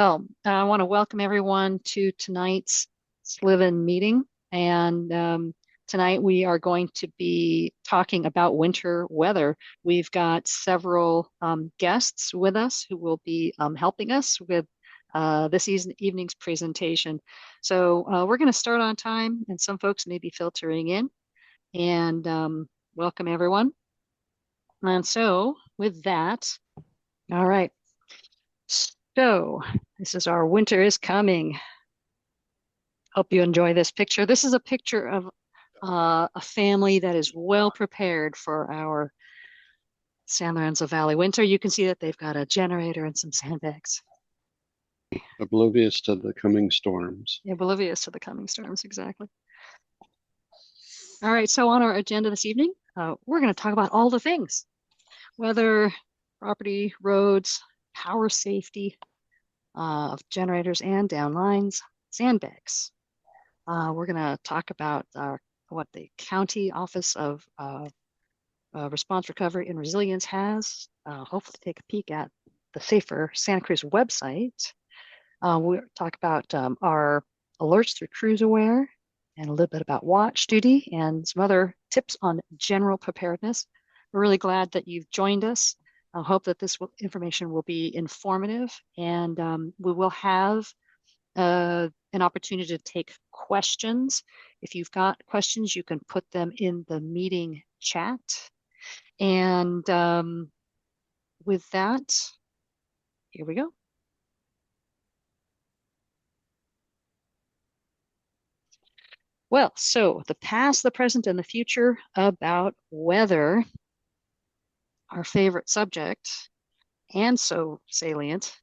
Well, I want to welcome everyone to tonight's Sliven meeting. And tonight we are going to be talking about winter weather. We've got several guests with us who will be helping us with this evening's presentation. So we're going to start on time, and some folks may be filtering in. And welcome everyone. And so with that, all right. So this is our winter is coming. Hope you enjoy this picture. This is a picture of a family that is well prepared for our San Lorenzo Valley winter. You can see that they've got a generator and some sandbags. Oblivious to the coming storms. Oblivious to the coming storms, exactly. All right, so on our agenda this evening, we're going to talk about all the things: weather, property, roads, power safety of generators and downlines, sandbags. We're going to talk about what the County Office of Response, Recovery, and Resilience has. Hopefully take a peek at the Safer Santa Cruz website. We'll talk about our alerts through CruiseAware and a little bit about watch duty and some other tips on general preparedness. We're really glad that you've joined us. I hope that this information will be informative, and we will have an opportunity to take questions. If you've got questions, you can put them in the meeting chat. And with that, here we go. Well, so the past, the present, and the future about weather, our favorite subject, and so salient.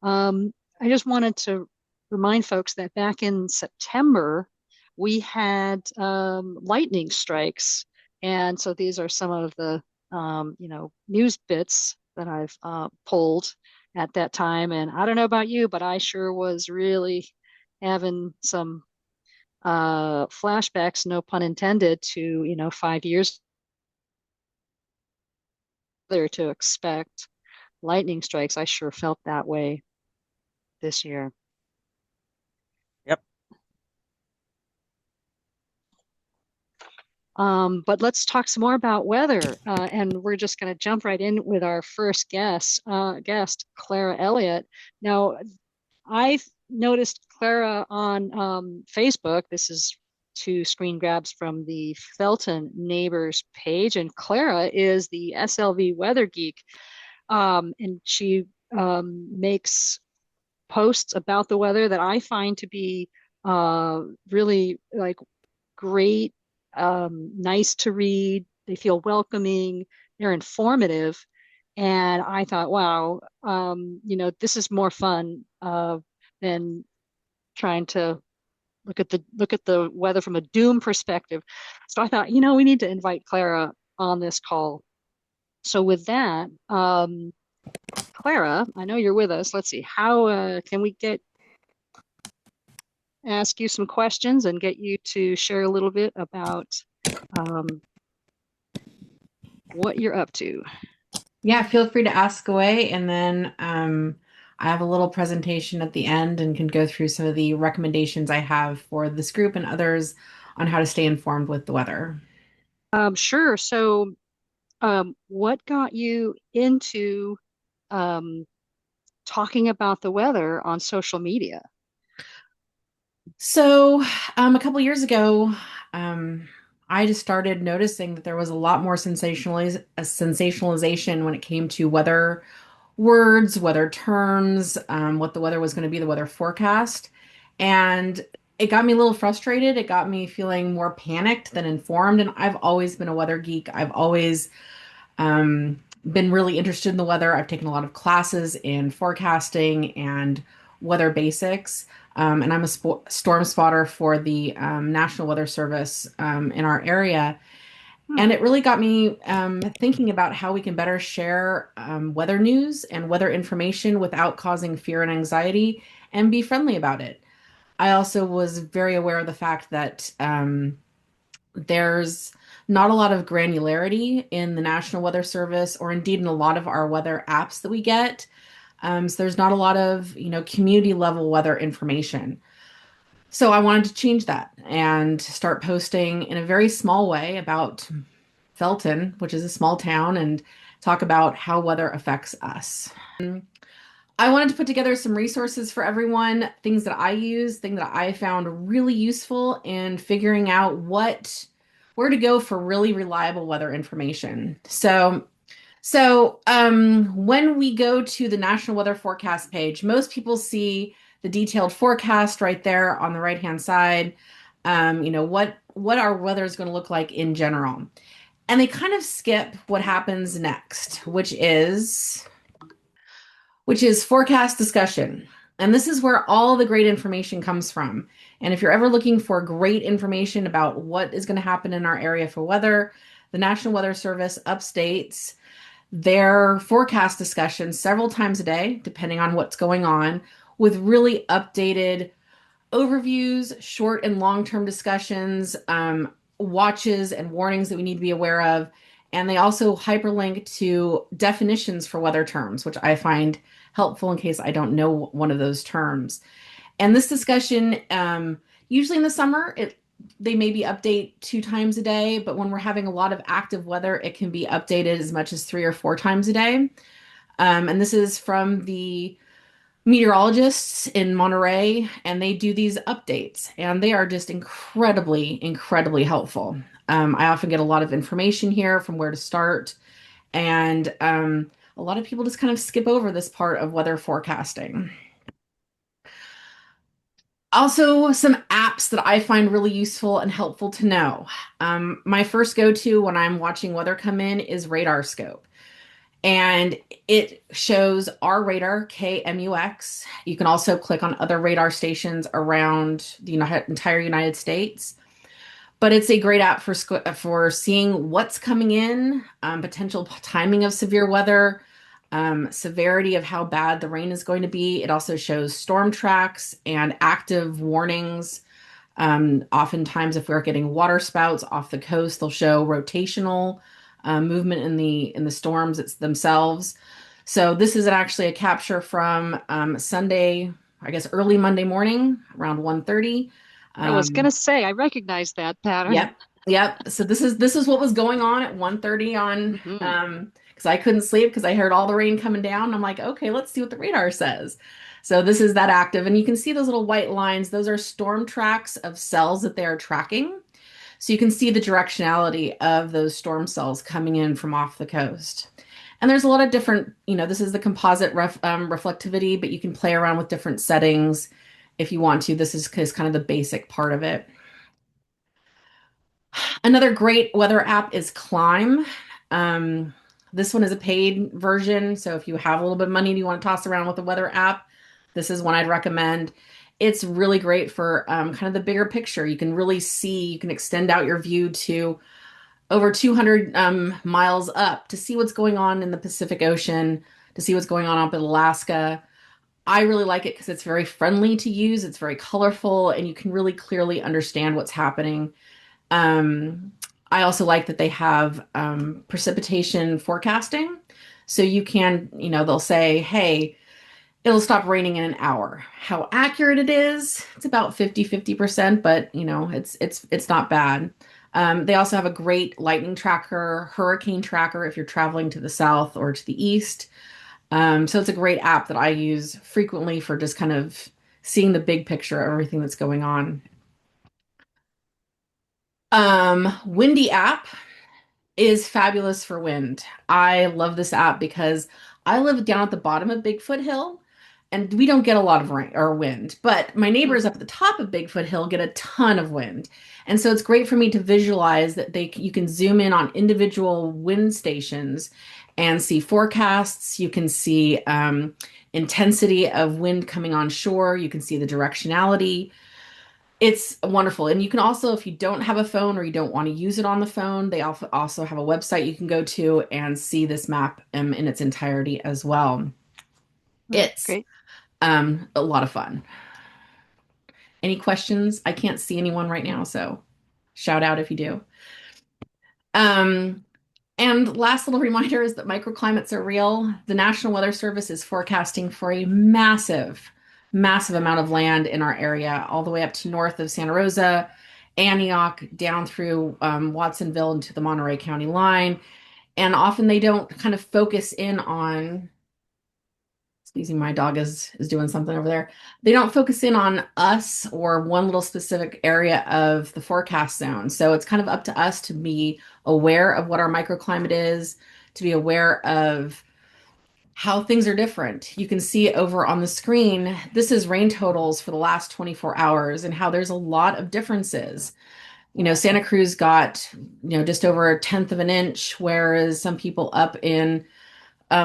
I just wanted to remind folks that back in September, we had lightning strikes. And so these are some of the, news bits that I've pulled at that time. And I don't know about you, but I sure was really having some flashbacks, no pun intended, to, 5 years there to expect lightning strikes. I sure felt that way this year. Yep. But let's talk some more about weather. And we're just going to jump right in with our first guest, Clara Elliott. Now, I've noticed Clara on Facebook. This is two screen grabs from the Felton Neighbors page, and Clara is the SLV weather geek. And she makes posts about the weather that I find to be really like great, nice to read. They feel welcoming, they're informative. And I thought, wow, this is more fun than trying to look at the weather from a doom perspective. So I thought, we need to invite Clara on this call. So with that, Clara, I know you're with us. Let's see, how can we ask you some questions and get you to share a little bit about what you're up to? Yeah, feel free to ask away, and then I have a little presentation at the end and can go through some of the recommendations I have for this group and others on how to stay informed with the weather. Sure. So, what got you into um, talking about the weather on social media? So, a couple years ago, I just started noticing that there was a lot more sensationalization when it came to weather words, weather terms, what the weather was going to be, the weather forecast. And it got me a little frustrated. It got me feeling more panicked than informed. And I've always been a weather geek. I've always been really interested in the weather. I've taken a lot of classes in forecasting and weather basics. And I'm a storm spotter for the National Weather Service in our area. And it really got me thinking about how we can better share weather news and weather information without causing fear and anxiety and be friendly about it. I also was very aware of the fact that there's not a lot of granularity in the National Weather Service or indeed in a lot of our weather apps that we get. So there's not a lot of, community level weather information. So I wanted to change that and start posting in a very small way about Felton, which is a small town, and talk about how weather affects us. I wanted to put together some resources for everyone, things that I use, things that I found really useful in figuring out where to go for really reliable weather information. When we go to the National Weather Forecast page, most people see the detailed forecast right there on the right-hand side. What our weather is going to look like in general. And they kind of skip what happens next, which is forecast discussion. And this is where all the great information comes from. And if you're ever looking for great information about what is going to happen in our area for weather, the National Weather Service updates their forecast discussions several times a day, depending on what's going on, with really updated overviews, short and long-term discussions, watches and warnings that we need to be aware of. And they also hyperlink to definitions for weather terms, which I find helpful in case I don't know one of those terms. And this discussion, usually in the summer, they maybe update 2 times a day, but when we're having a lot of active weather, it can be updated as much as 3 or 4 times a day. And this is from the meteorologists in Monterey, and they do these updates, and they are just incredibly, incredibly helpful. I often get a lot of information here from where to start, and a lot of people just kind of skip over this part of weather forecasting. Also, some apps that I find really useful and helpful to know. My first go-to when I'm watching weather come in is RadarScope. And it shows our radar, KMUX. You can also click on other radar stations around the entire United States. But it's a great app for seeing what's coming in, potential timing of severe weather, severity of how bad the rain is going to be. It also shows storm tracks and active warnings. Oftentimes, if we're getting water spouts off the coast, they'll show rotational movement in the storms themselves. So this is actually a capture from Sunday, I guess early Monday morning around 1:30. I was gonna say I recognize that pattern. Yep. Yep. So this is what was going on at 1:30 on Mhm. because I couldn't sleep because I heard all the rain coming down. I'm like, okay, let's see what the radar says. So this is that active, and you can see those little white lines. Those are storm tracks of cells that they are tracking. So you can see the directionality of those storm cells coming in from off the coast. And there's a lot of different, this is the composite reflectivity, but you can play around with different settings if you want to. This is kind of the basic part of it. Another great weather app is Climb. This one is a paid version. So if you have a little bit of money and you want to toss around with a weather app, this is one I'd recommend. It's really great for kind of the bigger picture. You can really see, you can extend out your view to over 200 miles up to see what's going on in the Pacific Ocean, to see what's going on up in Alaska. I really like it because it's very friendly to use. It's very colorful, and you can really clearly understand what's happening. I also like that they have precipitation forecasting. So you can, they'll say, hey, it'll stop raining in an hour. How accurate it is, it's about 50%, but it's not bad. They also have a great lightning tracker, hurricane tracker if you're traveling to the south or to the east. So it's a great app that I use frequently for just kind of seeing the big picture of everything that's going on. Windy app is fabulous for wind. I love this app because I live down at the bottom of Bigfoot Hill, and we don't get a lot of rain or wind, but my neighbors up at the top of Bigfoot Hill get a ton of wind. And so it's great for me to visualize that you can zoom in on individual wind stations and see forecasts. You can see intensity of wind coming on shore. You can see the directionality. It's wonderful. And you can also, if you don't have a phone or you don't want to use it on the phone, they also have a website you can go to and see this map in its entirety as well. It's Great. a lot of fun. Any questions? I can't see anyone right now, so shout out if you do. And last little reminder is that microclimates are real. The National Weather Service is forecasting for a massive, massive amount of land in our area, all the way up to north of Santa Rosa, Antioch, down through Watsonville into the Monterey County line. And often they don't kind of focus in on, excuse me, my dog is doing something over there. They don't focus in on us or one little specific area of the forecast zone. So it's kind of up to us to be aware of what our microclimate is, to be aware of how things are different. You can see over on the screen, this is rain totals for the last 24 hours and how there's a lot of differences. Santa Cruz got, just over a tenth of an inch, whereas some people up in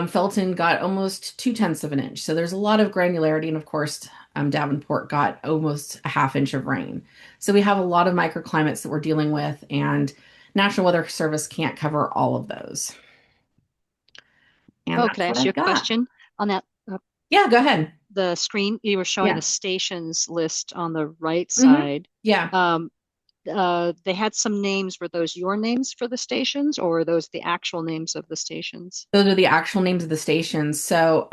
Felton got almost 2/10 of an inch. So there's a lot of granularity. And of course, Davenport got almost a half inch of rain. So we have a lot of microclimates that we're dealing with, and National Weather Service can't cover all of those. And Oh, that's could I what ask you I've a got. question on that? Yeah, go ahead. The screen you were showing Yeah. the stations list on the right hmm side. Yeah. Um, they had some names. Were those your names for the stations, or are those the actual names of the stations? Those are the actual names of the stations. So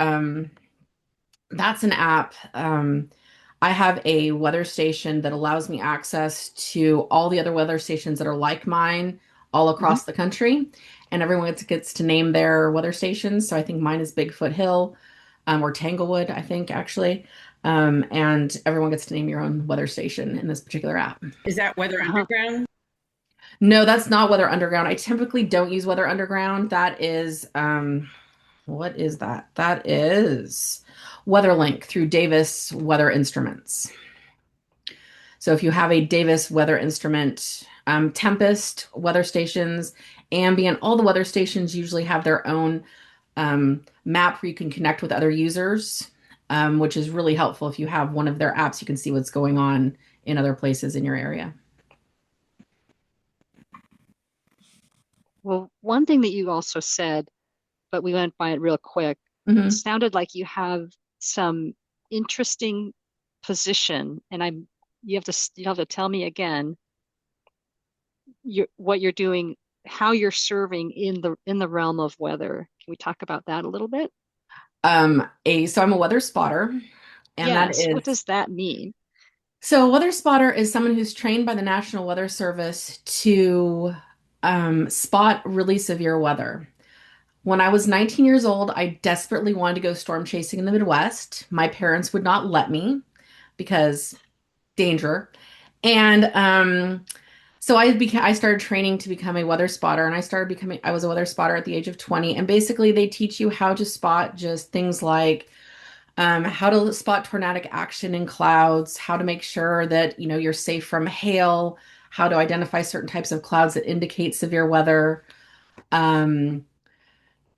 that's an app. I have a weather station that allows me access to all the other weather stations that are like mine all Hmm. across the country. And everyone gets to name their weather stations. So I think mine is Bigfoot Hill, or Tanglewood, I think, actually. And everyone gets to name your own weather station in this particular app. Is that Weather Uh-huh. Underground? No, that's not Weather Underground. I typically don't use Weather Underground. That is, what is that? That is WeatherLink through Davis Weather Instruments. So if you have a Davis weather instrument, Tempest weather stations, Ambient, all the weather stations usually have their own map where you can connect with other users, which is really helpful. If you have one of their apps, you can see what's going on in other places in your area. Well, one thing that you also said, but we went by it real quick, it hmm sounded like you have some interesting position, and you have to tell me again what you're doing, how you're serving in the realm of weather. Can we talk about that a little bit? So I'm a weather spotter, and that Yes. What is does that mean? so a weather spotter is someone who's trained by the National Weather Service to spot really severe weather. When I was 19 years old, I desperately wanted to go storm chasing in the Midwest. My parents would not let me because danger. And so I started training to become a weather spotter, and I was a weather spotter at the age of 20. And basically they teach you how to spot just things like how to spot tornadic action in clouds, how to make sure that you're safe from hail, how to identify certain types of clouds that indicate severe weather. Um,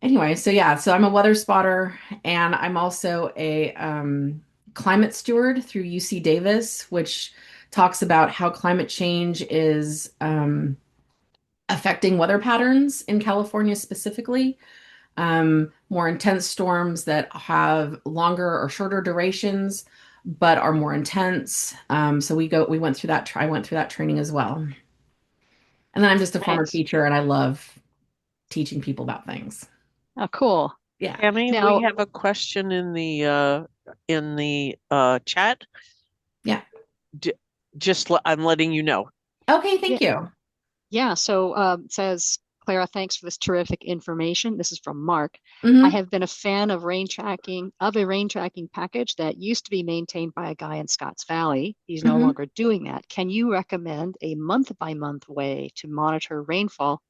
Anyway, so yeah, so I'm a weather spotter, and I'm also a climate steward through UC Davis, which talks about how climate change is affecting weather patterns in California specifically. More intense storms that have longer or shorter durations, but are more intense. So we went through that. I went through that training as well. And then I'm just a former Nice. teacher, and I love teaching people about things. Oh, cool. Yeah. Tammy, we Now, have a question in the chat. Yeah. D I'm letting you know. Okay, yeah, thank you. yeah. So it says, Clara, thanks for this terrific information. This is from Mark. I hmm have been a fan of a rain tracking package that used to be maintained by a guy in Scotts Valley. He's no hmm longer doing that. Can you recommend a month by month way to monitor rainfall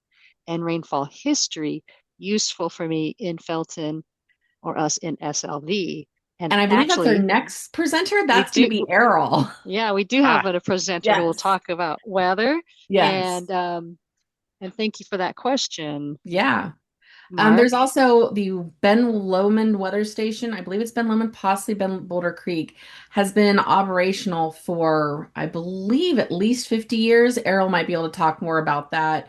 and rainfall history useful for me in Felton or us in SLV? And And I believe that's our actually, next presenter. we That's going to do, be Errol. yeah, we do have Ah, a presenter who will Yes. talk about weather. Yes. And thank you for that question, Yeah. There's Mark. also the Ben Lomond Weather Station. I believe it's Ben Lomond, possibly Ben Boulder Creek, has been operational for, I believe, at least 50 years. Errol might be able to talk more about that.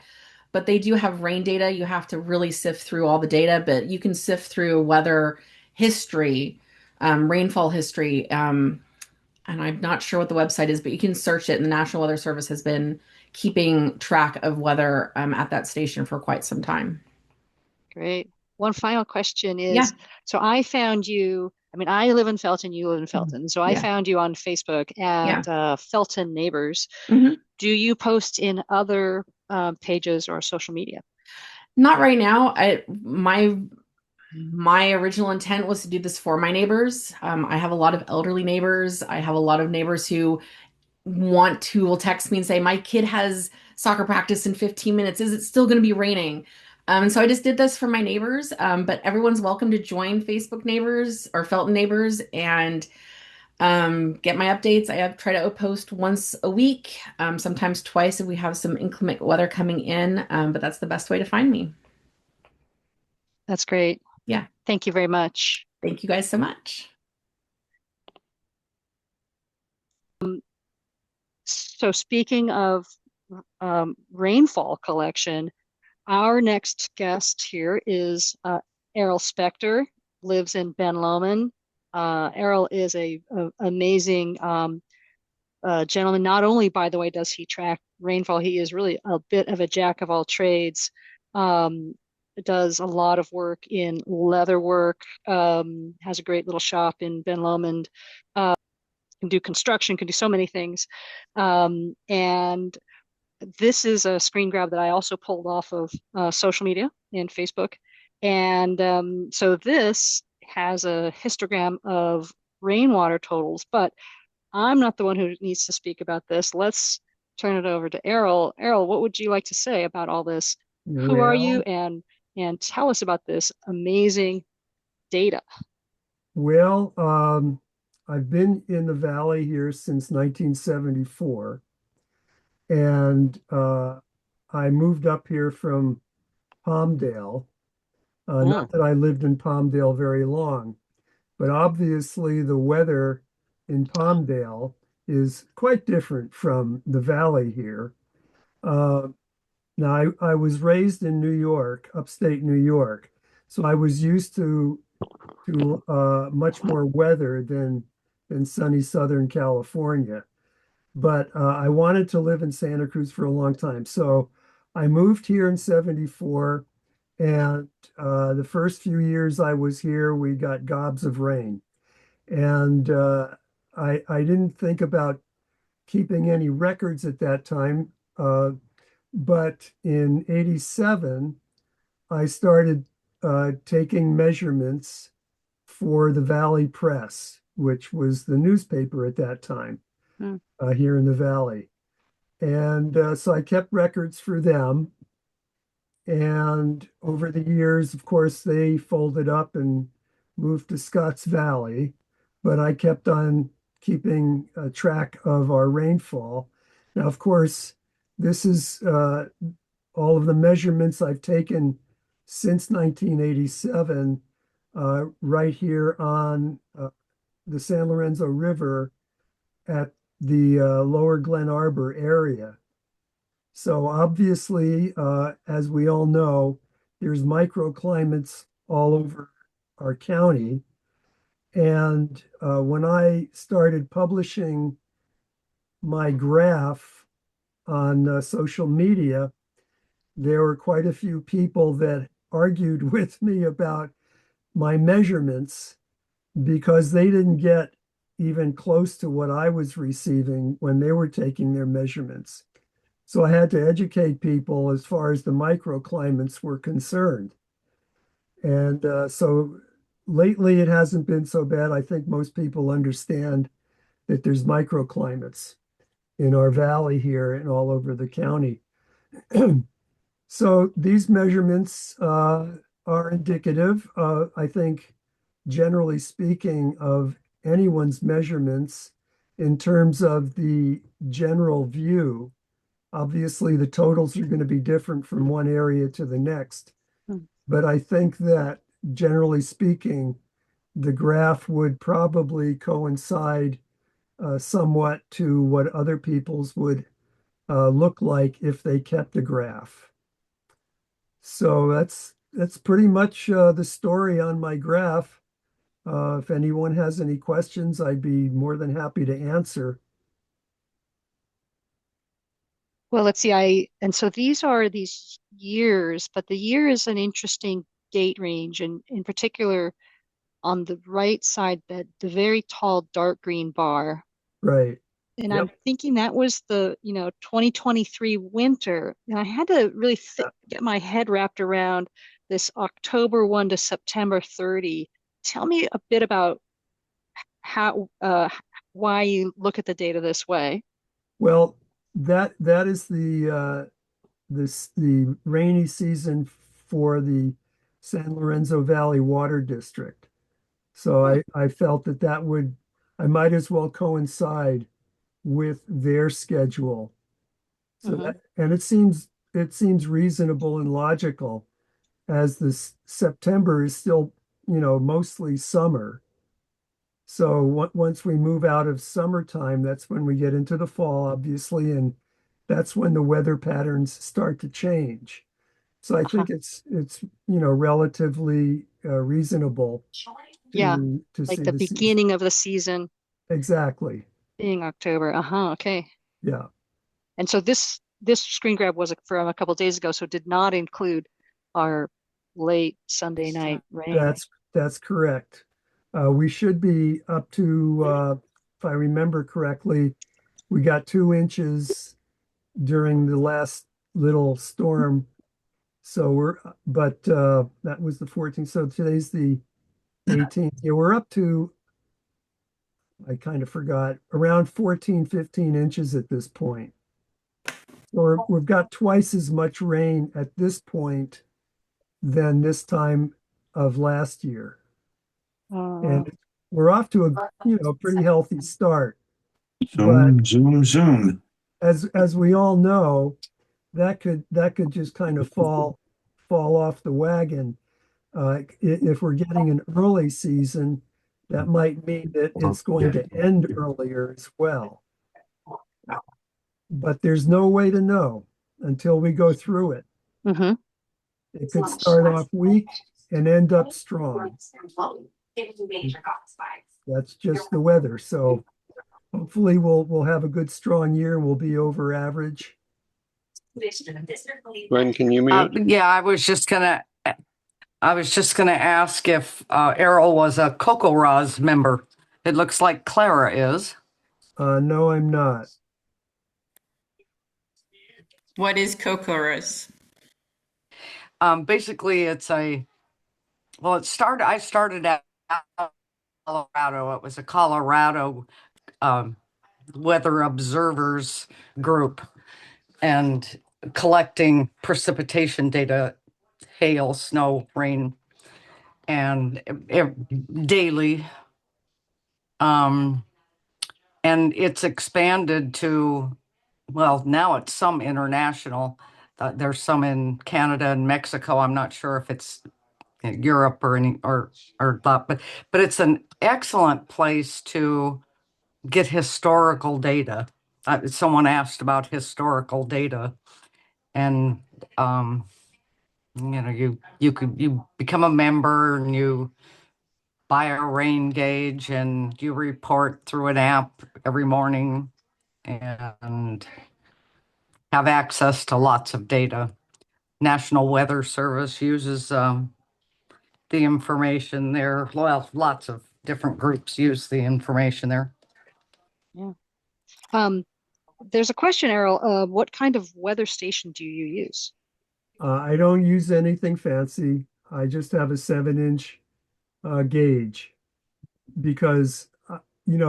But they do have rain data. You have to really sift through all the data, but you can sift through weather history, rainfall history. And I'm not sure what the website is, but you can search it. And the National Weather Service has been keeping track of weather at that station for quite some time. Great. One final question Yeah. is, so I found you, I mean, I live in Felton, you live in Mhm. Felton. So I Yeah. found you on Facebook Yeah. at Felton Neighbors. Mhm. Do you post in other pages or social media? Not right now. My original intent was to do this for my neighbors. I have a lot of elderly neighbors. I have a lot of neighbors who will text me and say, my kid has soccer practice in 15 minutes. Is it still going to be raining? And so I just did this for my neighbors. But everyone's welcome to join Facebook Neighbors or Felton Neighbors and get my updates. Try to post once a week, sometimes twice if we have some inclement weather coming in. But that's the best way to find me. That's great. Yeah. Thank you very much. Thank you guys so much. So speaking of rainfall collection, our next guest here is Errol Spector, lives in Ben Lomond. Errol is a amazing gentleman. Not only, by the way, does he track rainfall, he is really a bit of a jack of all trades. Um, does a lot of work in leather work, has a great little shop in Ben Lomond, can do construction, can do so many things. And this is a screen grab that I also pulled off of social media and Facebook. And so this has a histogram of rainwater totals, but I'm not the one who needs to speak about this. Let's turn it over to Errol. Errol, what would you like to say about all this? Who are you? Well, And tell us about this amazing data. well, I've been in the valley here since 1974, and I moved up here from Palmdale. Mm. Not that I lived in Palmdale very long, but obviously the weather in Palmdale is quite different from the valley here. Uh, Now, I was raised in New York, upstate New York, so I was used to much more weather than sunny Southern California. But I wanted to live in Santa Cruz for a long time, so I moved here in '74, and the first few years I was here, we got gobs of rain, and I didn't think about keeping any records at that time. But in '87, I started taking measurements for the Valley Press, which was the newspaper at that time Hmm. here in the Valley. And so I kept records for them. And over the years, of course, they folded up and moved to Scotts Valley. But I kept on keeping track of our rainfall. Now, of course, this is all of the measurements I've taken since 1987, right here on the San Lorenzo River at the Lower Glen Arbor area. So obviously, as we all know, there's microclimates all over our county. And when I started publishing my graph on social media, there were quite a few people that argued with me about my measurements because they didn't get even close to what I was receiving when they were taking their measurements. So I had to educate people as far as the microclimates were concerned. And so lately it hasn't been so bad. I think most people understand that there's microclimates in our valley here and all over the county. So these measurements are indicative, I think, generally speaking, of anyone's measurements in terms of the general view. Obviously, the totals are going to be different from one area to the next, Hmm. but I think that generally speaking, the graph would probably coincide somewhat to what other people's would look like if they kept a graph. So that's pretty much the story on my graph. If anyone has any questions, I'd be more than happy to answer. Well, let's see. And so these are these years, but the year is an interesting date range, and in particular on the right side, that the very tall dark green bar. Right. And Yep. I'm thinking that was the, 2023 winter. And I had to really get my head wrapped around this October 1 to September 30. Tell me a bit about how why you look at the data this way. Well, that is the rainy season for the San Lorenzo Valley Water District. So Hmm. I felt I might as well coincide with their schedule. So Hmm. and it seems reasonable and logical as this September is still, mostly summer. So once we move out of summertime, that's when we get into the fall, obviously, and that's when the weather patterns start to change. So I Uh-huh. think it's relatively reasonable Yeah, to like see the the season. beginning of the season Exactly. being October. Uh-huh, okay. Yeah, And so this screen grab was from a couple days ago, so it did not include our late Sunday night rain. that's correct. We should be up to, if I remember correctly, we got 2 inches during the last little storm. So but that was the 14th. So today's the 18th. Yeah, we're up to, I kind of forgot, around 14, 15 inches at this point. Or we've got twice as much rain at this point than this time of last year. Uh, And we're off to a, pretty healthy start. But Zoom, zoom, zoom. as we all know, that could just kind of fall off the wagon. If we're getting an early season, that might mean that it's going to end earlier as well. But there's no way to know until we go through it. mhm. It could start off weak and end up strong. That's just the weather. So hopefully we'll have a good strong year and we'll be over average. Gwen, can you mute? Yeah, I was just gonna ask if Errol was a Coco Roz member. It looks like Clara is. No, I'm not. What is Kokoros? Basically, I started at Colorado. It was a Colorado um, weather observers group and collecting precipitation data, hail, snow, rain, and daily. Um, and it's expanded to, well, now it's some international. There's some in Canada and Mexico. I'm not sure if it's in Europe or any or that, but it's an excellent place to get historical data. Someone asked about historical data, and you become a member and you buy a rain gauge and you report through an app every morning and have access to lots of data. National Weather Service uses the information there. Well, lots of different groups use the information there. Yeah. There's a question, Errol. What kind of weather station do you use? I don't use anything fancy. I just have a 7-inch gauge because,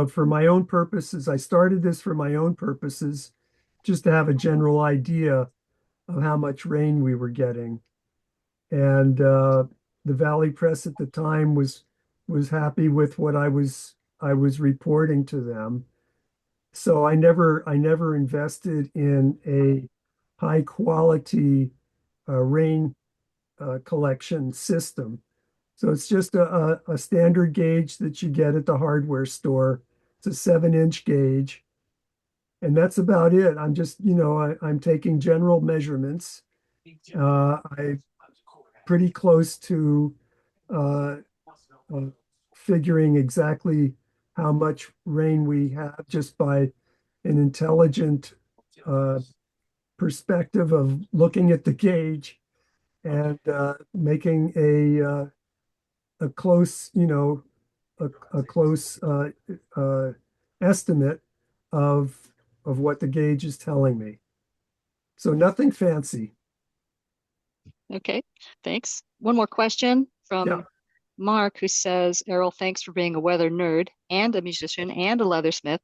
for my own purposes, I started this for my own purposes, just to have a general idea of how much rain we were getting. And the Valley Press at the time was happy with what I was reporting to them. So I never invested in a high quality rain collection system. So it's just a standard gauge that you get at the hardware store. It's a 7-inch gauge. And that's about it. I'm just, I'm taking general measurements. I'm pretty close to uh, uh, figuring exactly how much rain we have just by an intelligent perspective of looking at the gauge and making a close, a close estimate of what the gauge is telling me. So nothing fancy. Okay, thanks. One more question Yeah, from Mark, who says, Errol, thanks for being a weather nerd and a musician and a leathersmith.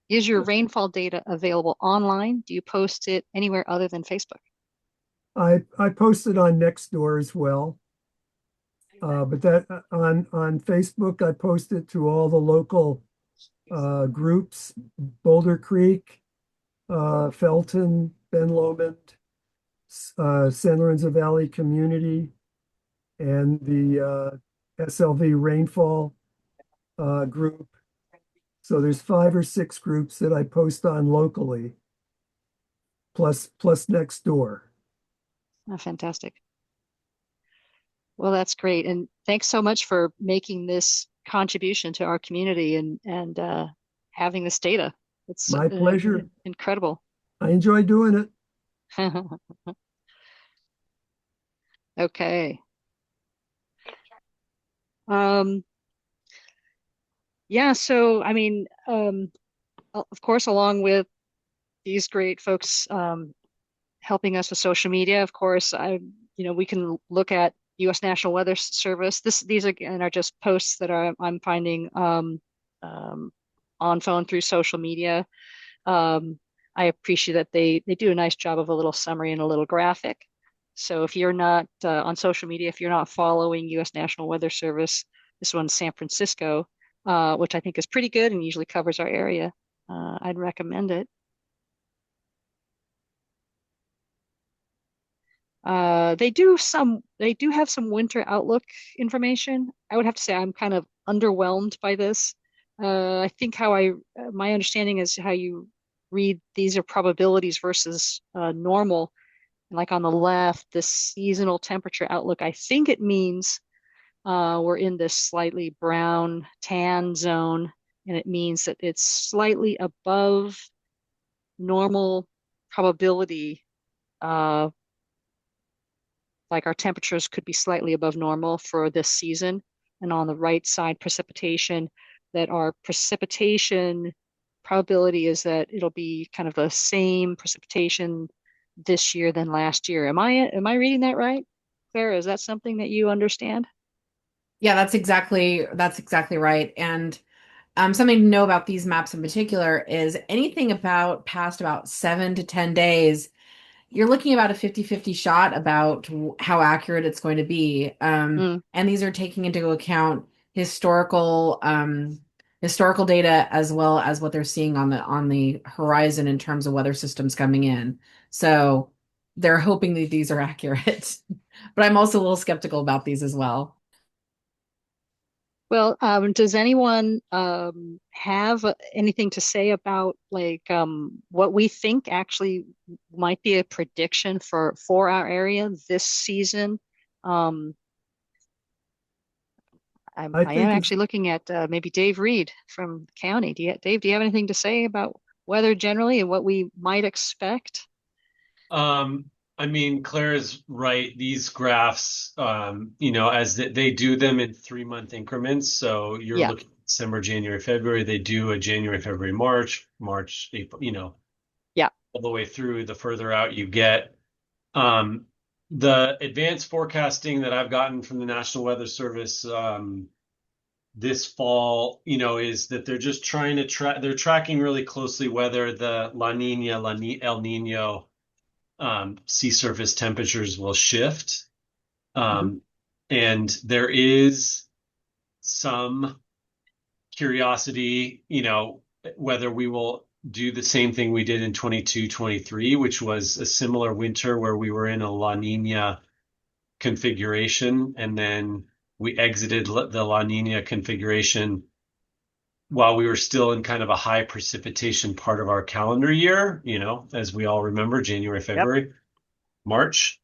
Is your rainfall data available online? Do you post it anywhere other than Facebook? I posted on Nextdoor as well. But that on Facebook, I posted to all the local groups, Boulder Creek, Felton, Ben Lomond, San Lorenzo Valley Community, and the SLV Rainfall group. So there's 5 or 6 groups that I post on locally, plus Nextdoor. Oh, fantastic. Well, that's great. And thanks so much for making this contribution to our community and having this data. It's My pleasure. incredible. I enjoy doing it. Okay. Um, yeah, so I mean, of course, along with these great folks helping us with social media, of course, we can look at U.S. National Weather Service. These again are just posts that I'm finding on phone through social media. I appreciate that they do a nice job of a little summary and a little graphic. So if you're not on social media, if you're not following U.S. National Weather Service, this one's San Francisco, which I think is pretty good and usually covers our area. I'd recommend it. They do have some winter outlook information. I would have to say I'm kind of underwhelmed by this. I think my understanding is how you read these are probabilities versus normal. Like on the left, the seasonal temperature outlook, I think it means we're in this slightly brown tan zone, and it means that it's slightly above normal probability. Like our temperatures could be slightly above normal for this season. And on the right side, precipitation, that our precipitation probability is that it'll be kind of the same precipitation this year than last year. Am I reading that right, Claire? Is that something that you understand? Yeah, that's exactly right. And something to know about these maps in particular is anything about past about 7 to 10 days, you're looking about a 50-50 shot about how accurate it's going to be. Mm, And these are taking into account historical data as well as what they're seeing on the horizon in terms of weather systems coming in. So they're hoping that these are accurate. But I'm also a little skeptical about these as well. Well, does anyone have anything to say about like what we think actually might be a prediction for our area this season? Um, I I am think it's actually looking at maybe Dave Reed from the county. Dave, do you have anything to say about weather generally and what we might expect? Um, I mean, Claire is right. These graphs, as they do them in 3-month increments. So you're Yeah, looking at December, January, February. They do a January, February, March, April, yeah. all the way through the further out you get. Um, the advanced forecasting that I've gotten from the National Weather Service, this fall, is that they're just trying to they're tracking really closely whether the La Nina, El Nino sea surface temperatures will shift. Hmm. And there is some curiosity, whether we will do the same thing we did in 22-23, which was a similar winter where we were in a La Nina configuration, and then we exited the La Nina configuration while we were still in kind of a high precipitation part of our calendar year, as we all remember, January, Yep. February, March.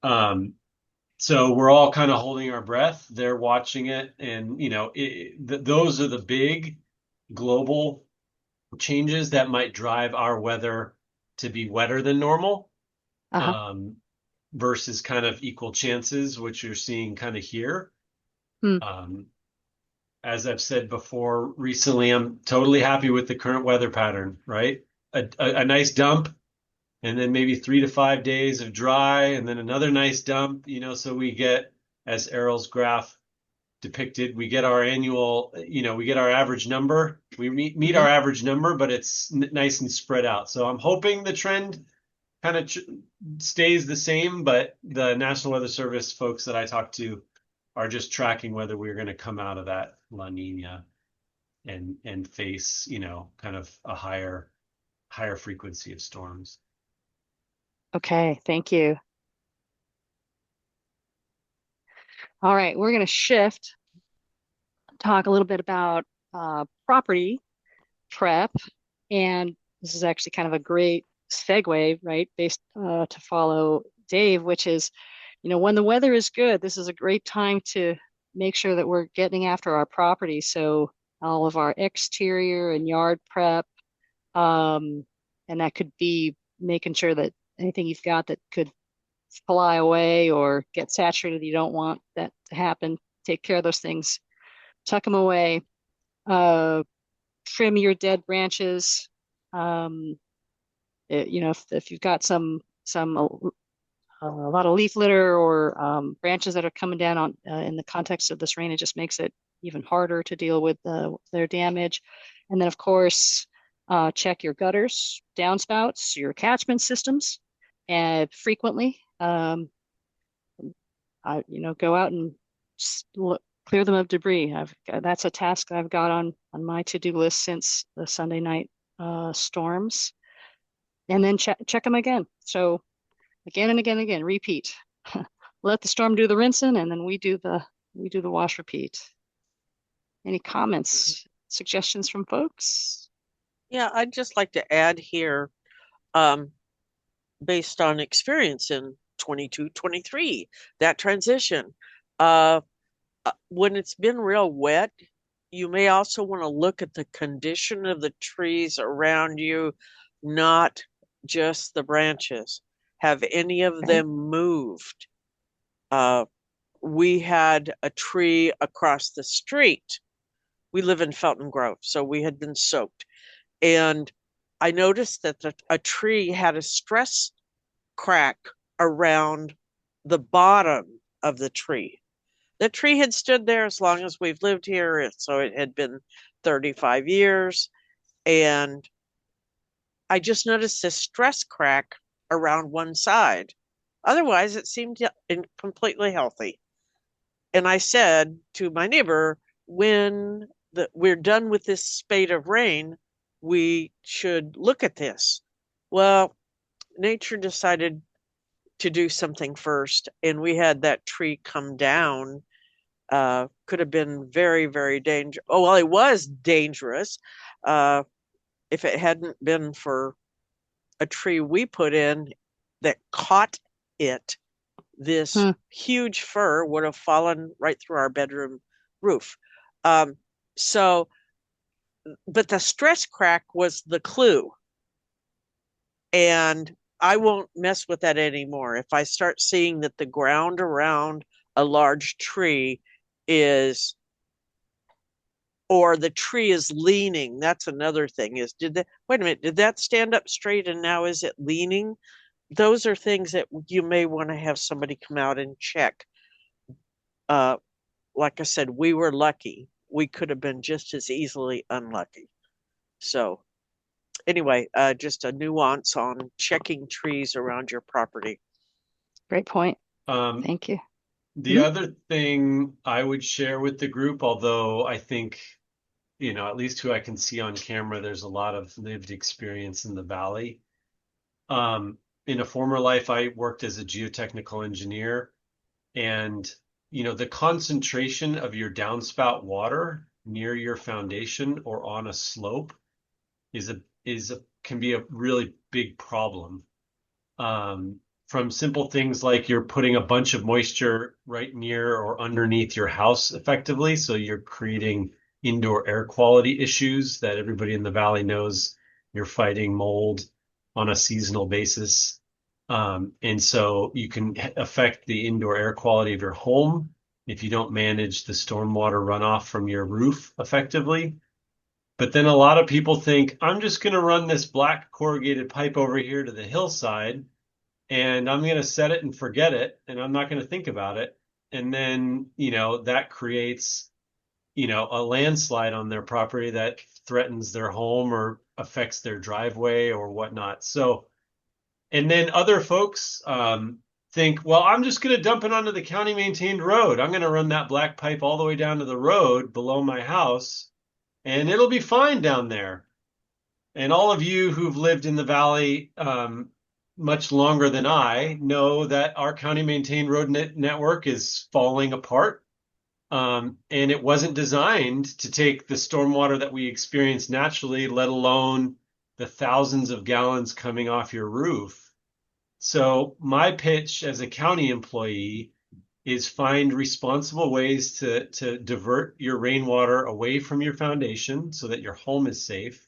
So we're all kind of holding our breath. They're watching it, and those are the big global changes that might drive our weather to be wetter than normal. Uh-huh. Um, versus kind of equal chances, which you're seeing kind of here. Hmm. As I've said before, recently, I'm totally happy with the current weather pattern, right? A nice dump, and then maybe 3 to 5 days of dry, and then another nice dump, so we get, as Errol's graph depicted, we get our annual, we get our average number. We meet our average number, but it's nice and spread out. So I'm hoping the trend kind of stays the same, but the National Weather Service folks that I talked to are just tracking whether we're going to come out of that La Nina and face, kind of a higher frequency of storms. Okay, thank you. All right, we're going to shift, talk a little bit about property prep, and this is actually kind of a great segue, right, based to follow Dave, which is, when the weather is good, this is a great time to make sure that we're getting after our property. So all of our exterior and yard prep, and that could be making sure that anything you've got that could fly away or get saturated, you don't want that to happen. Take care of those things, tuck them away, trim your dead branches. If you've got a lot of leaf litter or branches that are coming down on in the context of this rain, it just makes it even harder to deal with their damage. And then, of course, check your gutters, downspouts, your catchment systems, and frequently. Go out and just clear them of debris. That's a task I've got on my to-do list since the Sunday night storms. And then check them again. So again and again and again, repeat. Let the storm do the rinsing, and then we do the wash repeat. Any comments, suggestions from folks? Yeah, I'd just like to add here, based on experience in 22, 23, that transition. When it's been real wet, you may also want to look at the condition of the trees around you, not just the branches. Have any of them moved? We had a tree across the street. We live in Felton Grove, so we had been soaked. And I noticed that a tree had a stress crack around the bottom of the tree. The tree had stood there as long as we've lived here, so it had been 35 years. And I just noticed this stress crack around one side. Otherwise, it seemed completely healthy. And I said to my neighbor, when we're done with this spate of rain, we should look at this. Well, nature decided to do something first, and we had that tree come down. Could have been very, very dangerous. Oh, well, it was dangerous. If it hadn't been for a tree we put in that caught it, this huge fir would have fallen right through our bedroom roof. But the stress crack was the clue. And I won't mess with that anymore. If I start seeing that the ground around a large tree or the tree is leaning, that's another thing, wait a minute, did that stand up straight and now is it leaning? Those are things that you may want to have somebody come out and check. Like I said, we were lucky. We could have been just as easily unlucky. So anyway, just a nuance on checking trees around your property. Great point. Thank you. The other thing I would share with the group, although I think, at least who I can see on camera, there's a lot of lived experience in the valley. In a former life, I worked as a geotechnical engineer, and the concentration of your downspout water near your foundation or on a slope can be a really big problem. From simple things like you're putting a bunch of moisture right near or underneath your house effectively, so you're creating indoor air quality issues that everybody in the valley knows. You're fighting mold on a seasonal basis. And so you can affect the indoor air quality of your home if you don't manage the stormwater runoff from your roof effectively. But then a lot of people think, I'm just going to run this black corrugated pipe over here to the hillside and I'm going to set it and forget it, and I'm not going to think about it. And then, that creates, a landslide on their property that threatens their home or affects their driveway or whatnot. So, and then other folks think, well, I'm just going to dump it onto the county maintained road. I'm going to run that black pipe all the way down to the road below my house, and it'll be fine down there. And all of you who've lived in the valley much longer than I know that our county maintained road network is falling apart. And it wasn't designed to take the stormwater that we experience naturally, let alone the thousands of gallons coming off your roof. So my pitch as a county employee is find responsible ways to divert your rainwater away from your foundation so that your home is safe.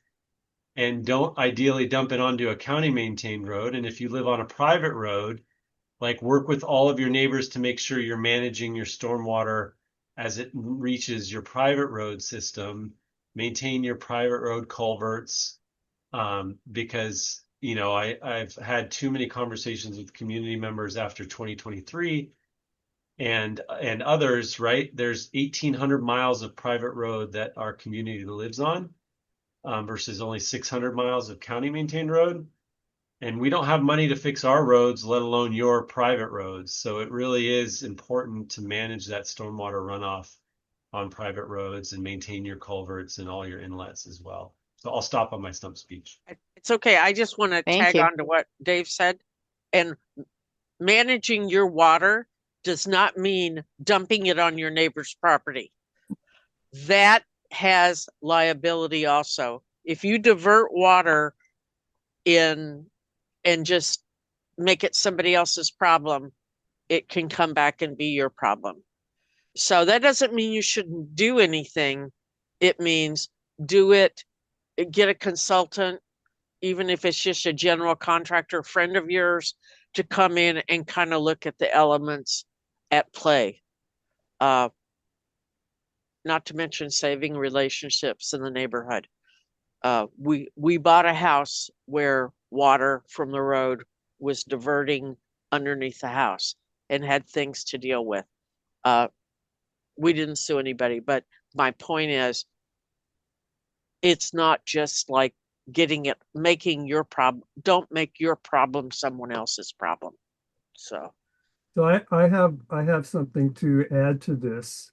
And don't ideally dump it onto a county maintained road. And if you live on a private road, like work with all of your neighbors to make sure you're managing your stormwater as it reaches your private road system. Maintain your private road culverts, because I've had too many conversations with community members after 2023 and others, right? There's 1,800 miles of private road that our community lives on. Versus only 600 miles of county maintained road. And we don't have money to fix our roads, let alone your private roads. So it really is important to manage that stormwater runoff on private roads and maintain your culverts and all your inlets as well. So I'll stop on my stump speech. It's okay. I just want to Thank tag you. on to what Dave said. And managing your water does not mean dumping it on your neighbor's property. That has liability also. If you divert water in and just make it somebody else's problem, it can come back and be your problem. So that doesn't mean you shouldn't do anything. It means do it, get a consultant, even if it's just a general contractor friend of yours, to come in and kind of look at the elements at play. Not to mention saving relationships in the neighborhood. We bought a house where water from the road was diverting underneath the house and had things to deal with. We didn't sue anybody, but my point is, it's not just like making your problem. Don't make your problem someone else's problem. So I have something to add to this.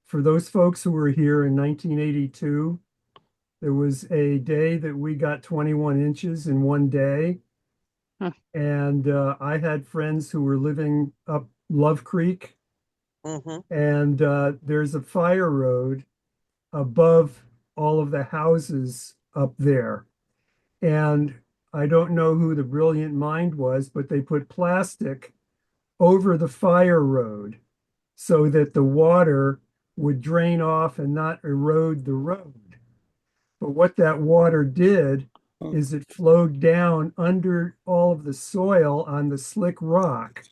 For those folks who were here in 1982, there was a day that we got 21 inches in one day. Huh. And I had friends who were living up Love Creek. And there's a fire road above all of the houses up there. And I don't know who the brilliant mind was, but they put plastic over the fire road so that the water would drain off and not erode the road. But what that water did is it flowed down under all of the soil on the slick rock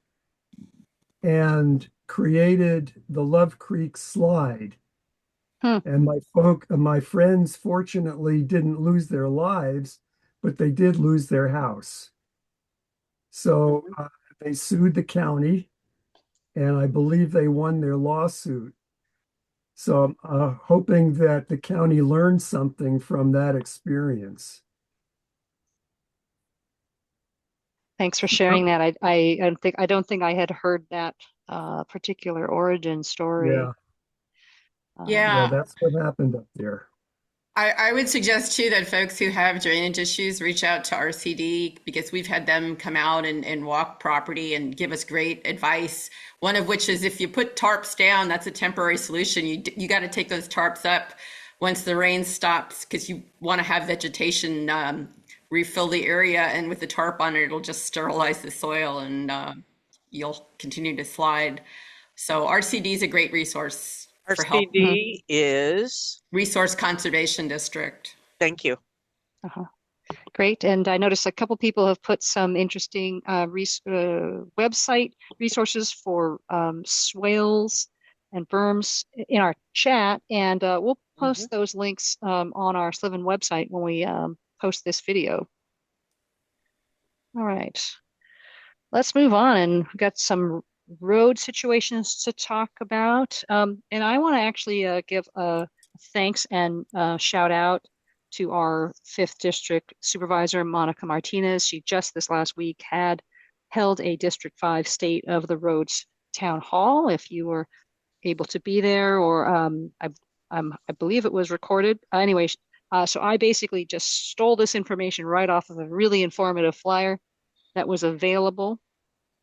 and created the Love Creek slide. And my friends fortunately didn't lose their lives, but they did lose their house. So they sued the county, and I believe they won their lawsuit. So I'm hoping that the county learned something from that experience. Thanks for sharing that. I don't think I had heard that particular origin story. Yeah. Yeah. That's what happened up there. I would suggest too that folks who have drainage issues reach out to RCD, because we've had them come out and walk property and give us great advice. One of which is, if you put tarps down, that's a temporary solution. You got to take those tarps up once the rain stops, because you want to have vegetation refill the area, and with the tarp on it, it'll just sterilize the soil and you'll continue to slide. So RCD is a great resource for help. RCD is Resource Conservation District. Thank you. Uh-huh. Great. And I noticed a couple people have put some interesting website resources for swales and berms in our chat. And we'll post those links on our Sliven website when we post this video. All right. Let's move on. And we've got some road situations to talk about. And I want to actually give a thanks and shout out to our 5th District Supervisor, Monica Martinez. She just this last week had held a District 5 State of the Roads Town Hall. If you were able to be there, or I believe it was recorded. Anyway, so I basically just stole this information right off of a really informative flyer that was available.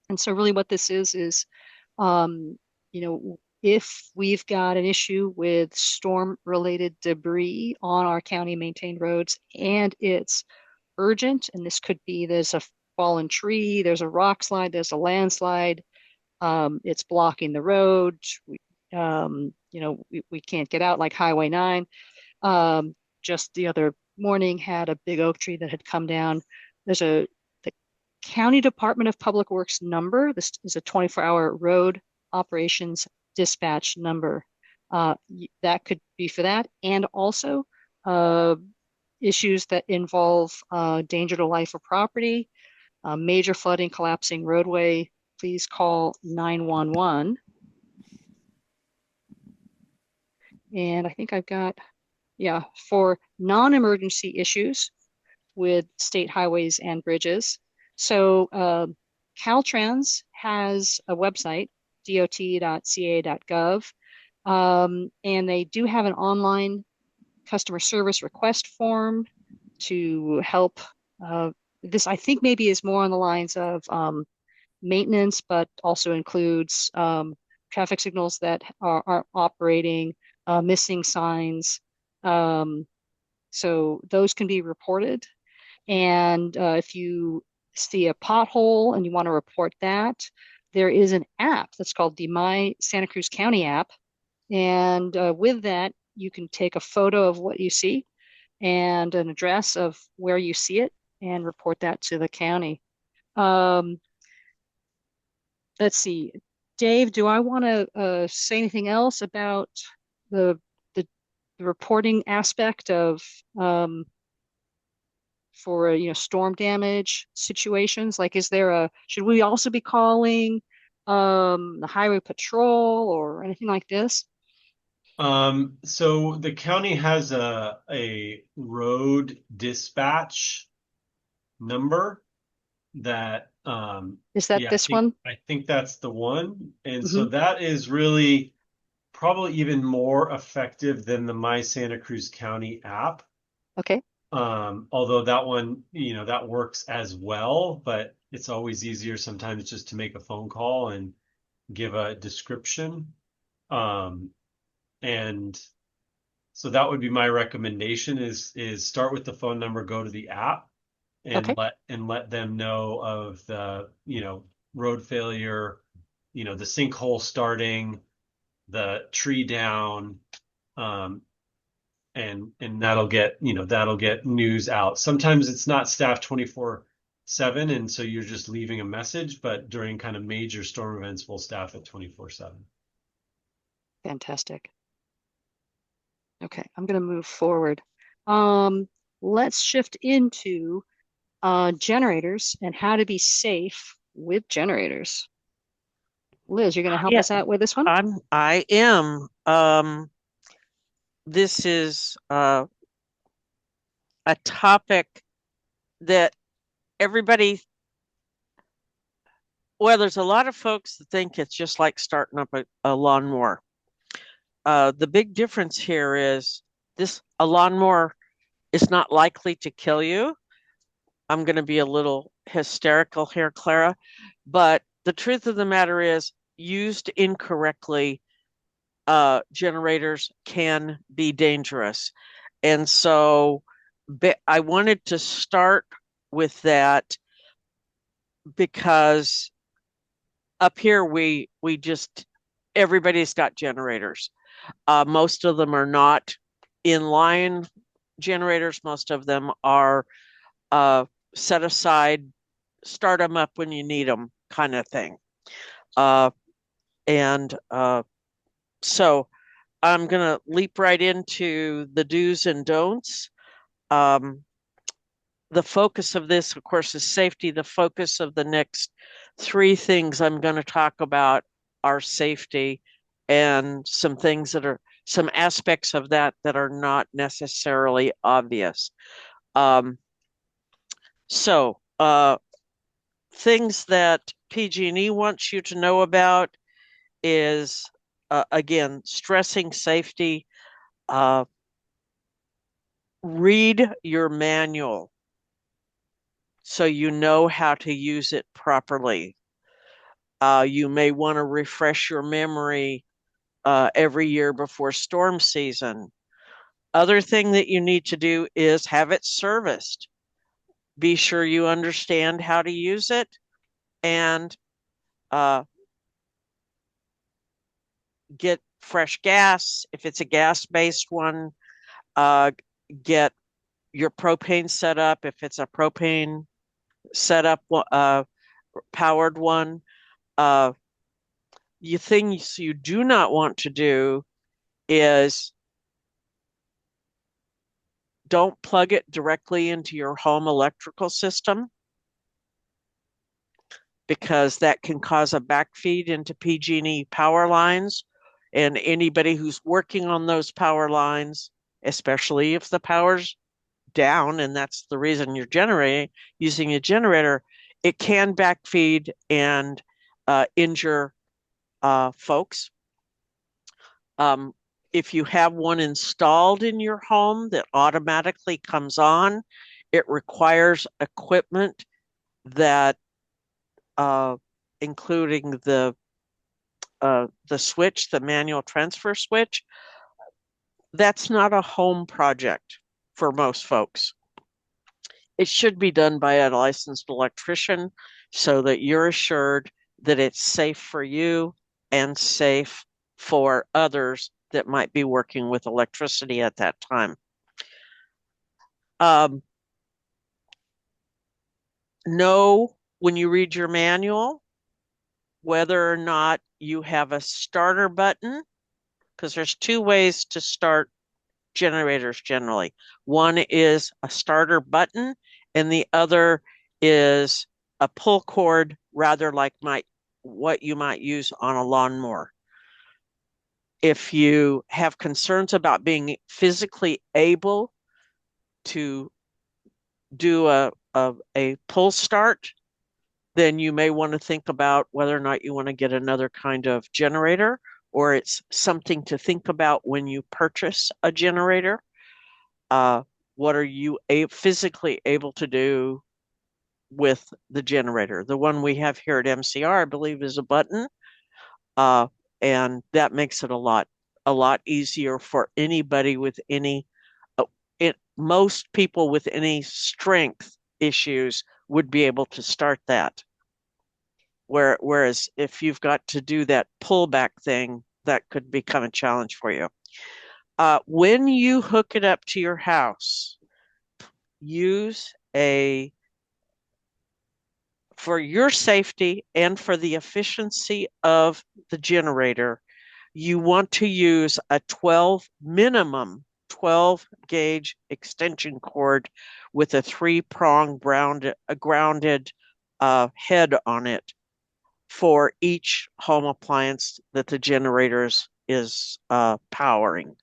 And so really what this is, you know, if we've got an issue with storm-related debris on our county-maintained roads and it's urgent, and this could be there's a fallen tree, there's a rock slide, there's a landslide, it's blocking the road, you know, we can't get out like Highway 9. Just the other morning had a big oak tree that had come down. There's the County Department of Public Works number. This is a 24-hour road operations dispatch number. That could be for that. And also issues that involve danger to life or property, major flooding, collapsing roadway, please call 911. And I think I've got, yeah, for non-emergency issues with state highways and bridges. So Caltrans has a website, dot.ca.gov, and they do have an online customer service request form to help. This, I think, maybe is more on the lines of maintenance, but also includes traffic signals that are operating, missing signs. So those can be reported. And if you see a pothole and you want to report that, there is an app that's called the My Santa Cruz County app. And with that, you can take a photo of what you see and an address of where you see it and report that to the county. Let's see. Dave, do I want to say anything else about the reporting aspect of for storm damage situations? Like, should we also be calling the highway patrol or anything like this? So the county has a road dispatch number that is that this one? I think that's the one. And so that is really probably even more effective than the My Santa Cruz County app. Okay. Although that one, that works as well, but it's always easier sometimes just to make a phone call and give a description. And so that would be my recommendation is start with the phone number, go to the app and let them know of the, road failure, the sinkhole starting, the tree down, and that'll get news out. Sometimes it's not staffed 24/7, and so you're just leaving a message, but during kind of major storm events, we'll staff it 24/7. Fantastic. Okay, I'm going to move forward. Let's shift into generators and how to be safe with generators. Liz, you're going to help us out with this one? I am. This is a topic that everybody, there's a lot of folks that think it's just like starting up a lawnmower. The big difference here is a lawnmower is not likely to kill you. I'm going to be a little hysterical here, Clara, but the truth of the matter is, used incorrectly, generators can be dangerous. And so I wanted to start with that because up here everybody's got generators. Most of them are not inline generators. Most of them are set aside, start them up when you need them, kind of thing. And so I'm going to leap right into the do's and don'ts. The focus of this, of course, is safety. The focus of the next three things I'm going to talk about are safety and some things that are some aspects of that that are not necessarily obvious. So things that PG&E wants you to know about is, again, stressing safety. Read your manual so you know how to use it properly. You may want to refresh your memory every year before storm season. Other thing that you need to do is have it serviced. Be sure you understand how to use it, and get fresh gas. If it's a gas-based one, get your propane set up. If it's a propane setup, powered one. Things you do not want to do is don't plug it directly into your home electrical system, because that can cause a backfeed into PG&E power lines. And anybody who's working on those power lines, especially if the power's down, and that's the reason you're using a generator, it can backfeed and injure folks. If you have one installed in your home that automatically comes on, it requires equipment that, including the switch, the manual transfer switch. That's not a home project for most folks. It should be done by a licensed electrician so that you're assured that it's safe for you and safe for others that might be working with electricity at that time. Know when you read your manual whether or not you have a starter button, because there's two ways to start generators generally. One is a starter button, and the other is a pull cord, rather like what you might use on a lawnmower. If you have concerns about being physically able to do a pull start, then you may want to think about whether or not you want to get another kind of generator, or it's something to think about when you purchase a generator. What are you physically able to do with the generator? The one we have here at MCR, I believe, is a button, and that makes it a lot easier for anybody with any. Most people with any strength issues would be able to start that. Whereas if you've got to do that pullback thing, that could become a challenge for you. When you hook it up to your house, for your safety and for the efficiency of the generator, you want to use a minimum 12 gauge extension cord with a 3-prong grounded head on it for each home appliance that the generator is powering.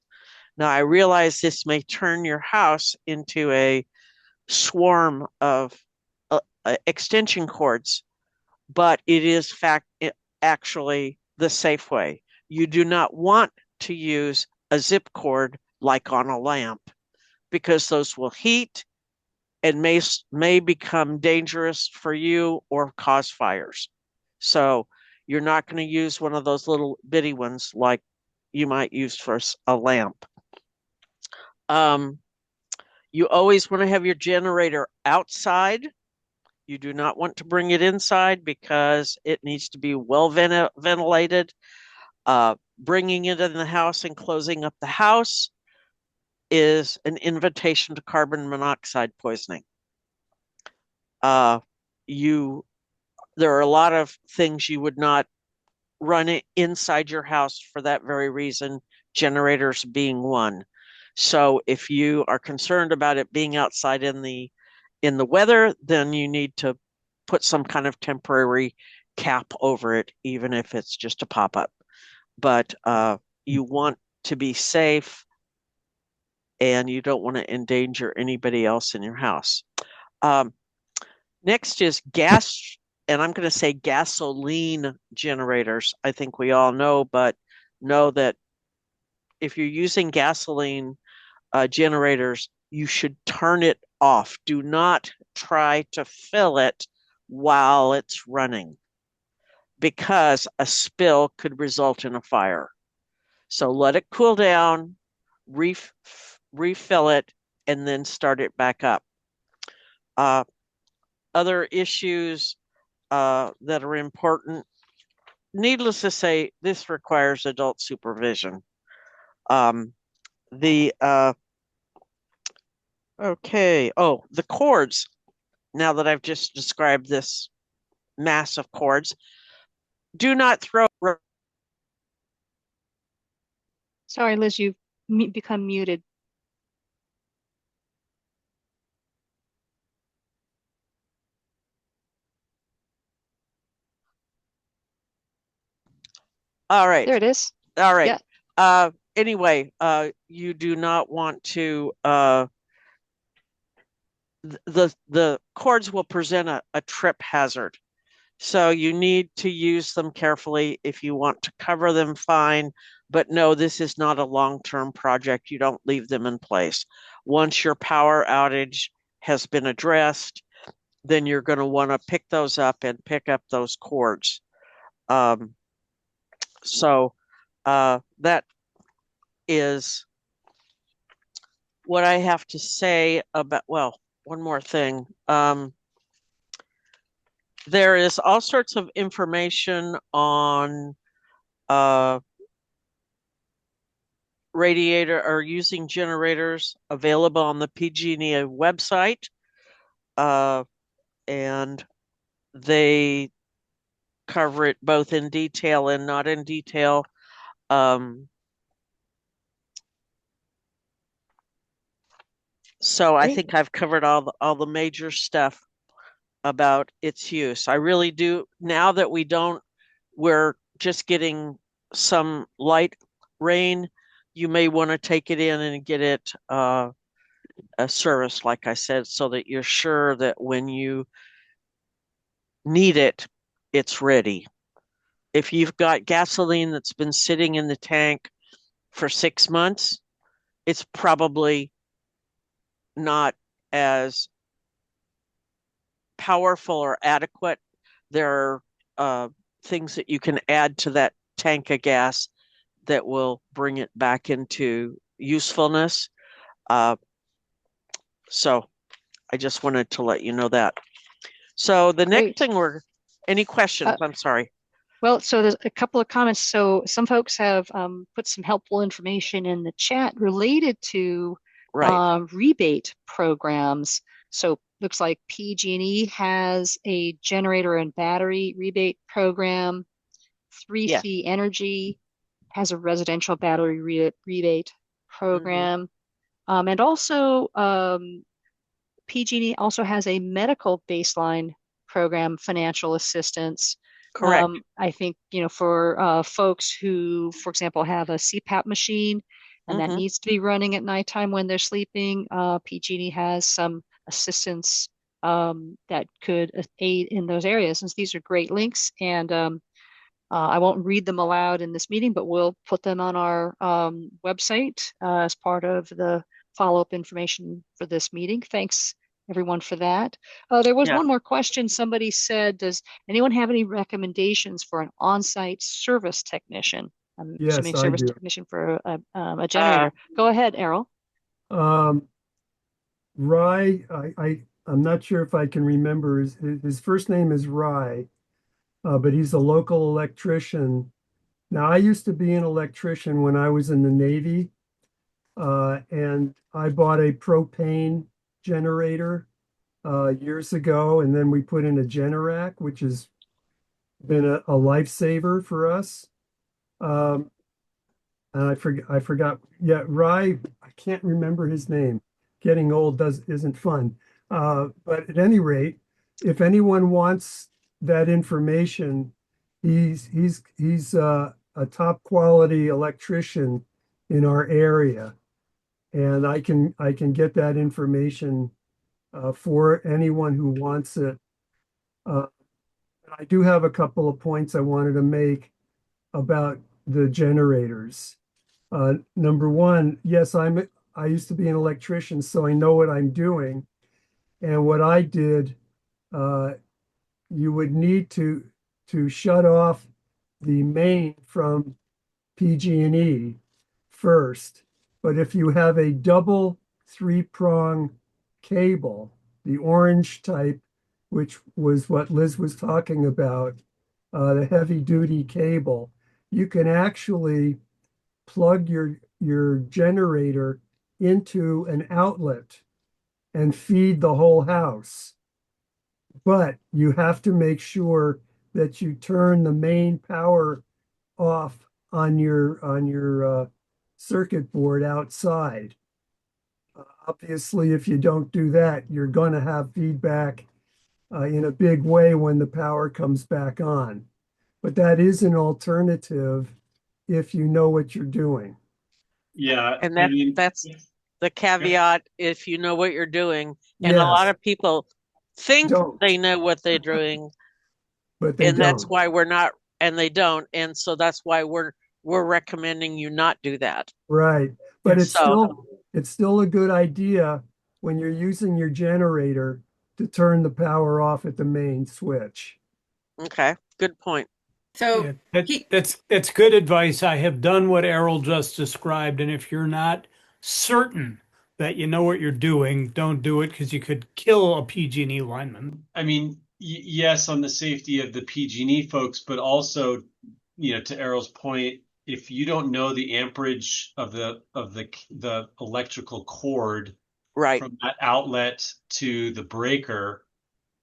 Now, I realize this may turn your house into a swarm of extension cords, but it is actually the safe way. You do not want to use a zip cord like on a lamp, because those will heat and may become dangerous for you or cause fires. So you're not going to use one of those little bitty ones like you might use for a lamp. You always want to have your generator outside. You do not want to bring it inside because it needs to be well ventilated. Bringing it in the house and closing up the house is an invitation to carbon monoxide poisoning. Uh, you there are a lot of things you would not run it inside your house for that very reason, generators being one. So if you are concerned about it being outside in the weather, then you need to put some kind of temporary cap over it, even if it's just a pop-up. But you want to be safe and you don't want to endanger anybody else in your house. Um, Next is gas, and I'm going to say gasoline generators. I think we all know, but know that if you're using gasoline generators, you should turn it off. Do not try to fill it while it's running because a spill could result in a fire. So let it cool down, refill it, and then start it back up. Other issues that are important. Needless to say, this requires adult supervision. The okay. Oh, the cords. Now that I've just described this mass of cords, do not throw. Sorry, Liz, you've become muted. All right. There it is. All right. Yeah. Anyway, you do not want to the cords will present a trip hazard. So you need to use them carefully. If you want to cover them, fine. But no, this is not a long-term project. You don't leave them in place. Once your power outage has been addressed, then you're going to want to pick those up and pick up those cords. So that is what I have to say about, well, one more thing. There is all sorts of information on radiator or using generators available on the PG&E website. And they cover it both in detail and not in detail. So I think I've covered all the major stuff about its use. I really do. Now that we're just getting some light rain, you may want to take it in and get it a service, like I said, so that you're sure that when you need it, it's ready. If you've got gasoline that's been sitting in the tank for 6 months, it's probably not as powerful or adequate. There are things that you can add to that tank of gas that will bring it back into usefulness. So I just wanted to let you know that. So the next thing any questions? I'm sorry. Well, so there's a couple of comments. So some folks have put some helpful information in the chat related to rebate programs. So looks like PG&E has a generator and battery rebate program. 3C Energy has a residential battery rebate program. And also PG&E also has a medical baseline program, financial assistance. Correct. I think, for folks who, for example, have a CPAP machine and that needs to be running at nighttime when they're sleeping, PG&E has some assistance that could aid in those areas. And these are great links, and I won't read them aloud in this meeting, but we'll put them on our website as part of the follow-up information for this meeting. Thanks, everyone, for that. There was one more question. Somebody said, does anyone have any recommendations for an on-site service technician? I'm assuming service technician for a generator. Go ahead, Errol. Rye, I'm not sure if I can remember. His first name is Rye, but he's a local electrician. Now, I used to be an electrician when I was in the Navy, and I bought a propane generator years ago, and then we put in a Generac, which has been a lifesaver for us. Um, and I forgot. Yeah, Rye. I can't remember his name. Getting old isn't fun. But at any rate, if anyone wants that information, he's a top quality electrician in our area, and I can get that information for anyone who wants it. Uh, I do have a couple of points I wanted to make about the generators. Number one, yes, I used to be an electrician, so I know what I'm doing. And what I did, uh, you would need to shut off the main from PG&E first. But if you have a double three-prong cable, the orange type, which was what Liz was talking about, the heavy duty cable, you can actually plug your generator into an outlet and feed the whole house. But you have to make sure that you turn the main power off on your circuit board outside. Obviously, if you don't do that, you're going to have feedback in a big way when the power comes back on. But that is an alternative if you know what you're doing. Yeah, And I mean, that's the caveat if you know what you're doing. And a Yes, lot of people think don't, they know what they're doing, but they and that's don't. why we're not, and they don't. And so that's why we're recommending you not do that. Right. But So, it's still a good idea when you're using your generator to turn the power off at the main switch. okay, good point. So Yeah, he, that's good advice. I have done what Errol just described, and if you're not certain that you know what you're doing, don't do it because you could kill a PG&E lineman. I mean, yes, on the safety of the PG&E folks, but also, to Errol's point, if you don't know the amperage of the electrical cord Right. from that outlet to the breaker,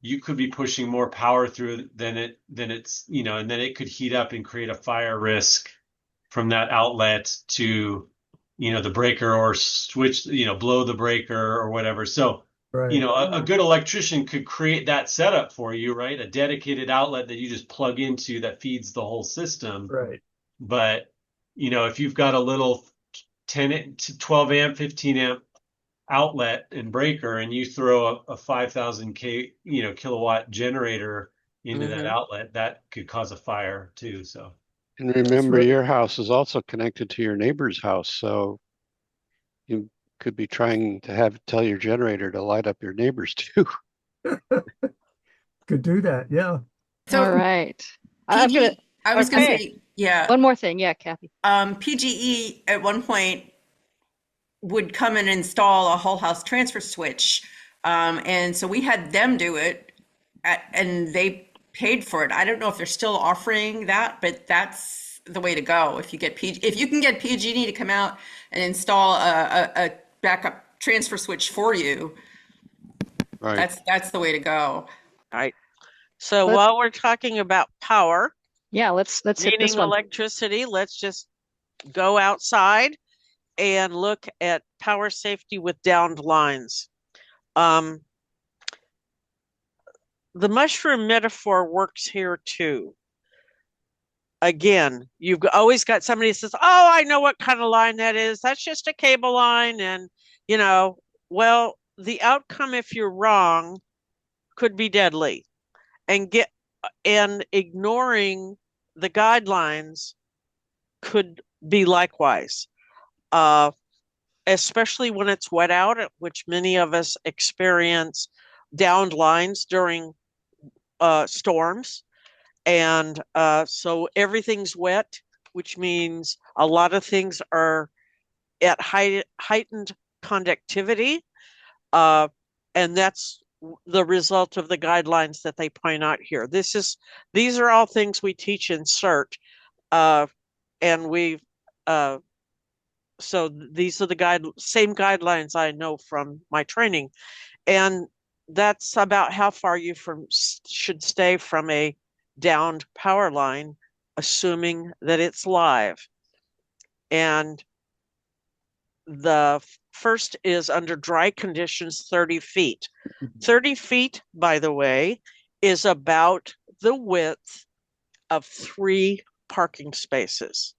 you could be pushing more power through than it's, and then it could heat up and create a fire risk from that outlet to, the breaker or switch, blow the breaker or whatever. So, Right. a good electrician could create that setup for you, right? A dedicated outlet that you just plug into that feeds the whole system. Right. But, if you've got a little 10 to 12 amp, 15 amp outlet and breaker and you throw a 5,000 kilowatt generator into that outlet, that could cause a fire too. So, And remember, right. your house is also connected to your neighbor's house, so you could be trying to tell your generator to light up your neighbors too. Could do that. Yeah. so All right. I'm gonna, PG, I was going to Okay. say, yeah, one more thing. Yeah, Kathy. PGE at one point would come and install a whole house transfer switch. And so we had them do it and they paid for it. I don't know if they're still offering that, but that's the way to go. If you can get PG&E to come out and install a backup transfer switch for you, Right. that's the way to go. All right. So But- while we're talking about power, Yeah, let's hit this needing one. electricity, let's just go outside and look at power safety with downed lines. The mushroom metaphor works here too. Again, you've always got somebody who says, "Oh, I know what kind of line that is. That's just a cable line." And, well, the outcome, if you're wrong, could be deadly. And ignoring the guidelines could be likewise. Especially when it's wet out, which many of us experience downed lines during storms. And so everything's wet, which means a lot of things are at heightened conductivity. And that's the result of the guidelines that they point out here. These are all things we teach in CERT. And we've so these are the same guidelines I know from my training. And that's about how far you should stay from a downed power line, assuming that it's live. And the first is under dry conditions, 30 feet. 30 feet, by the way, is about the width of 3 parking spaces.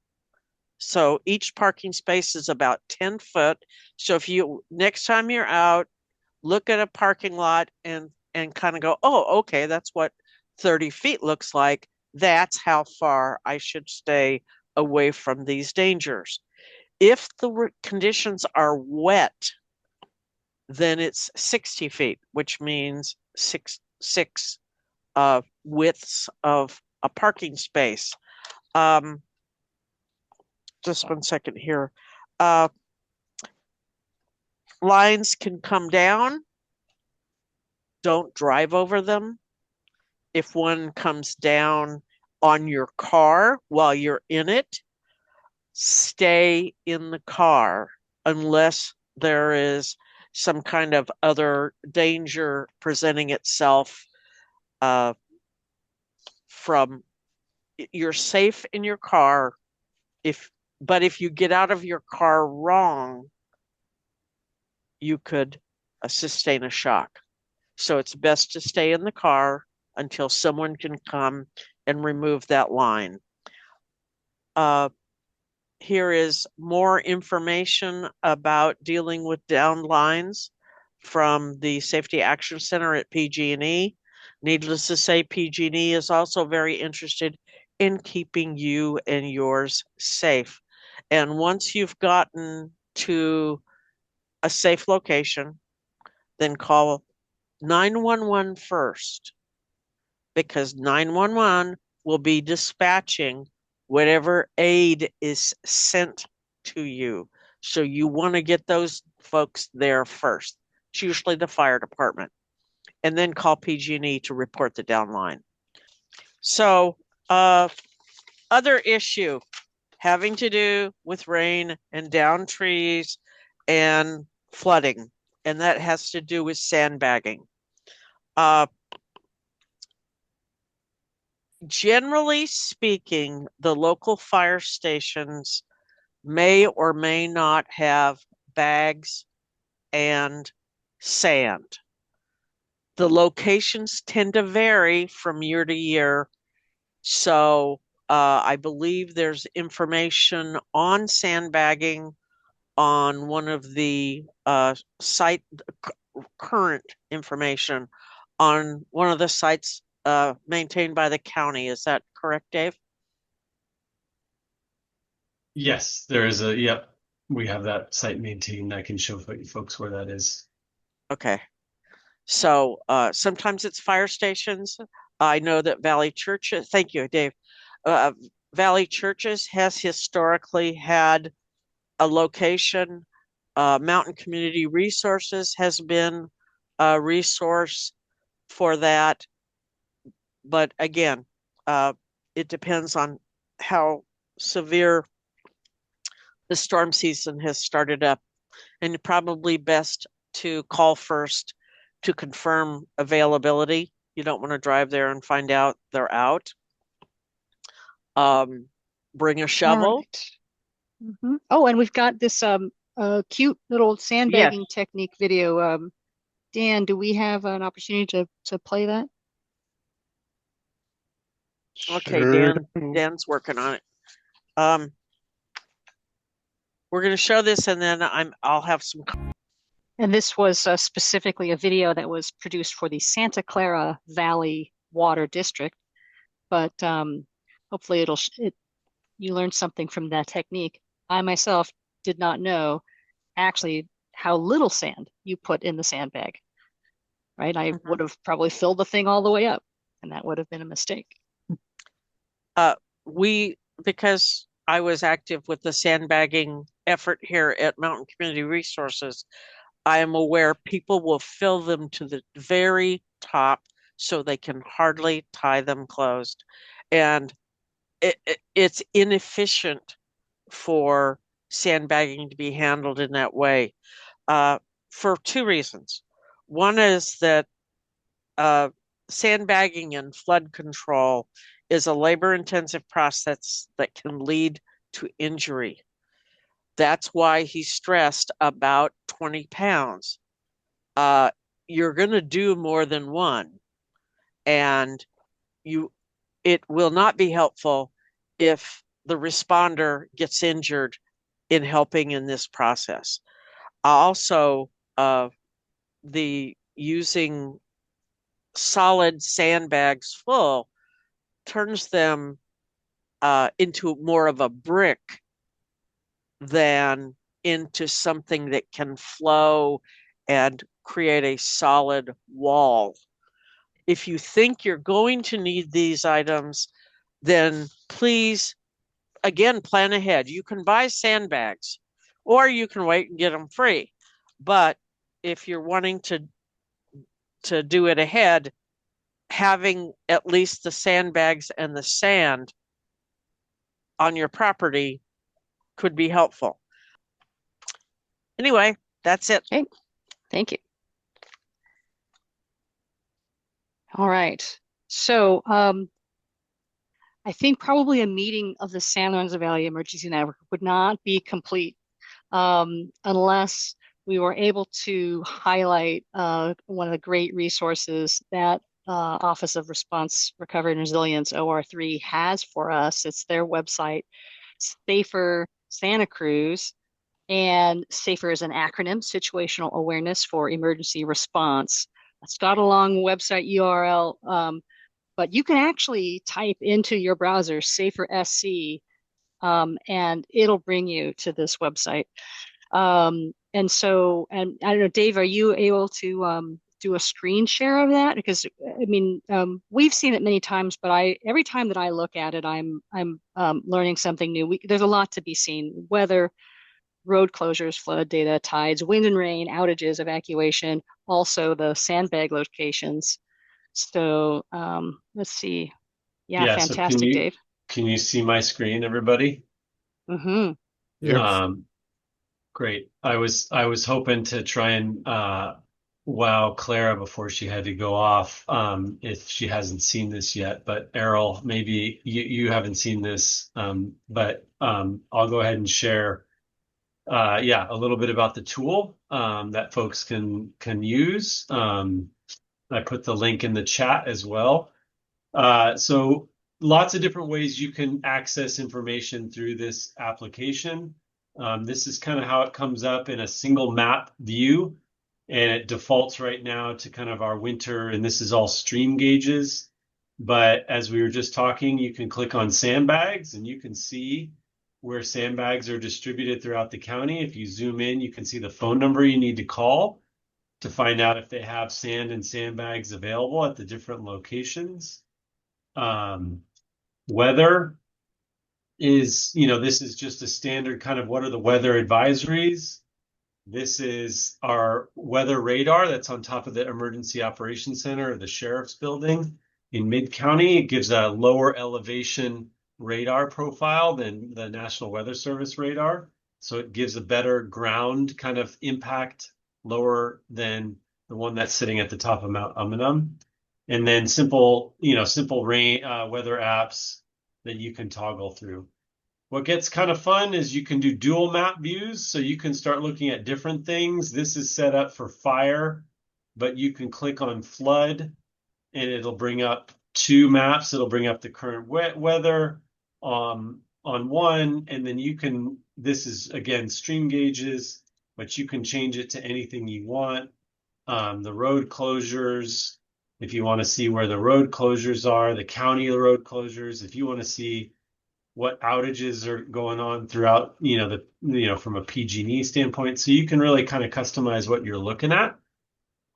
So each parking space is about 10 foot. So if you, next time you're out, look at a parking lot and kind of go, oh, okay, that's what 30 feet looks like. That's how far I should stay away from these dangers. If the conditions are wet, then it's 60 feet, which means six widths of a parking space. Just one second here. Lines can come down. Don't drive over them. If one comes down on your car while you're in it, stay in the car unless there is some kind of other danger presenting itself from, you're safe in your car but if you get out of your car wrong, you could sustain a shock. So it's best to stay in the car until someone can come and remove that line. Here is more information about dealing with downed lines from the Safety Action Center at PG&E. Needless to say, PG&E is also very interested in keeping you and yours safe. And once you've gotten to a safe location, then call 911 first, because 911 will be dispatching whatever aid is sent to you. So you want to get those folks there first. It's usually the fire department. And then call PG&E to report the downline. So other issue having to do with rain and down trees and flooding. And that has to do with sandbagging. Generally speaking, the local fire stations may or may not have bags and sand. The locations tend to vary from year to year. So I believe there's information on sandbagging on one of the current information on one of the sites maintained by the county. Is that correct, Dave? Yes, there is yep. We have that site maintained. I can show folks where that is. Okay. So sometimes it's fire stations. I know that Valley Churches, thank you, Dave. Valley Churches has historically had a location. Mountain Community Resources has been a resource for that. But again, it depends on how severe the storm season has started up, and probably best to call first to confirm availability. You don't want to drive there and find out they're out. Bring a shovel. Right. Mm-hmm. Oh, and we've got this cute little sandbagging technique video. Dan, do we have an opportunity to play that? Okay, Sure. Dan's working on it. We're going to show this, and then I'll have some. And this was specifically a video that was produced for the Santa Clara Valley Water District. But hopefully you learned something from that technique. I myself did not know actually how little sand you put in the sandbag, right? I would have probably filled the thing all the way up, and that would have been a mistake. Because I was active with the sandbagging effort here at Mountain Community Resources, I am aware people will fill them to the very top so they can hardly tie them closed. And it's inefficient for sandbagging to be handled in that way for 2 reasons. One is that sandbagging and flood control is a labor-intensive process that can lead to injury. That's why he stressed about 20 pounds. You're going to do more than one, and it will not be helpful if the responder gets injured in helping in this process. Also, the using solid sandbags full turns them into more of a brick than into something that can flow and create a solid wall. If you think you're going to need these items, then please, again, plan ahead. You can buy sandbags or you can wait and get them free. But if you're wanting to do it ahead, having at least the sandbags and the sand on your property could be helpful. Anyway, that's it. Okay, thank you. All right. So I think probably a meeting of the San Lorenzo Valley Emergency Network would not be complete unless we were able to highlight one of the great resources that Office of Response, Recovery, and Resilience, OR3, has for us. It's their website, Safer Santa Cruz, and SAFER is an acronym, Situational Awareness for Emergency Response. It's got a long website URL, but you can actually type into your browser SAFER SC, and it'll bring you to this website. And I don't know, Dave, are you able to do a screen share of that? Because I mean, we've seen it many times, but every time that I look at it, I'm learning something new. There's a lot to be seen: weather, road closures, flood data, tides, wind and rain, outages, evacuation, also the sandbag locations. So let's see. Yeah, So fantastic, Dave. can you see my screen, everybody? Mm-hmm. Yes. Great. I was hoping to try and wow Clara before she had to go off, if she hasn't seen this yet. But Errol, maybe you haven't seen this, but I'll go ahead and share a little bit about the tool that folks can use. I put the link in the chat as well. So lots of different ways you can access information through this application. This is kind of how it comes up in a single map view, and it defaults right now to kind of our winter, and this is all stream gauges. But as we were just talking, you can click on sandbags and you can see where sandbags are distributed throughout the county. If you zoom in, you can see the phone number you need to call to find out if they have sand and sandbags available at the different locations. Weather is, this is just a standard kind of what are the weather advisories. This is our weather radar that's on top of the Emergency Operations Center of the Sheriff's Building in Mid-County. It gives a lower elevation radar profile than the National Weather Service radar. So it gives a better ground kind of impact, lower than the one that's sitting at the top of Mount Umunum. And then simple rain weather apps that you can toggle through. What gets kind of fun is you can do dual map views, so you can start looking at different things. This is set up for fire, but you can click on flood and it'll bring up two maps. It'll bring up the current weather on one, and then this is again stream gauges, but you can change it to anything you want. The road closures, if you want to see where the road closures are, the county road closures, if you want to see what outages are going on throughout, from a PG&E standpoint. So you can really kind of customize what you're looking at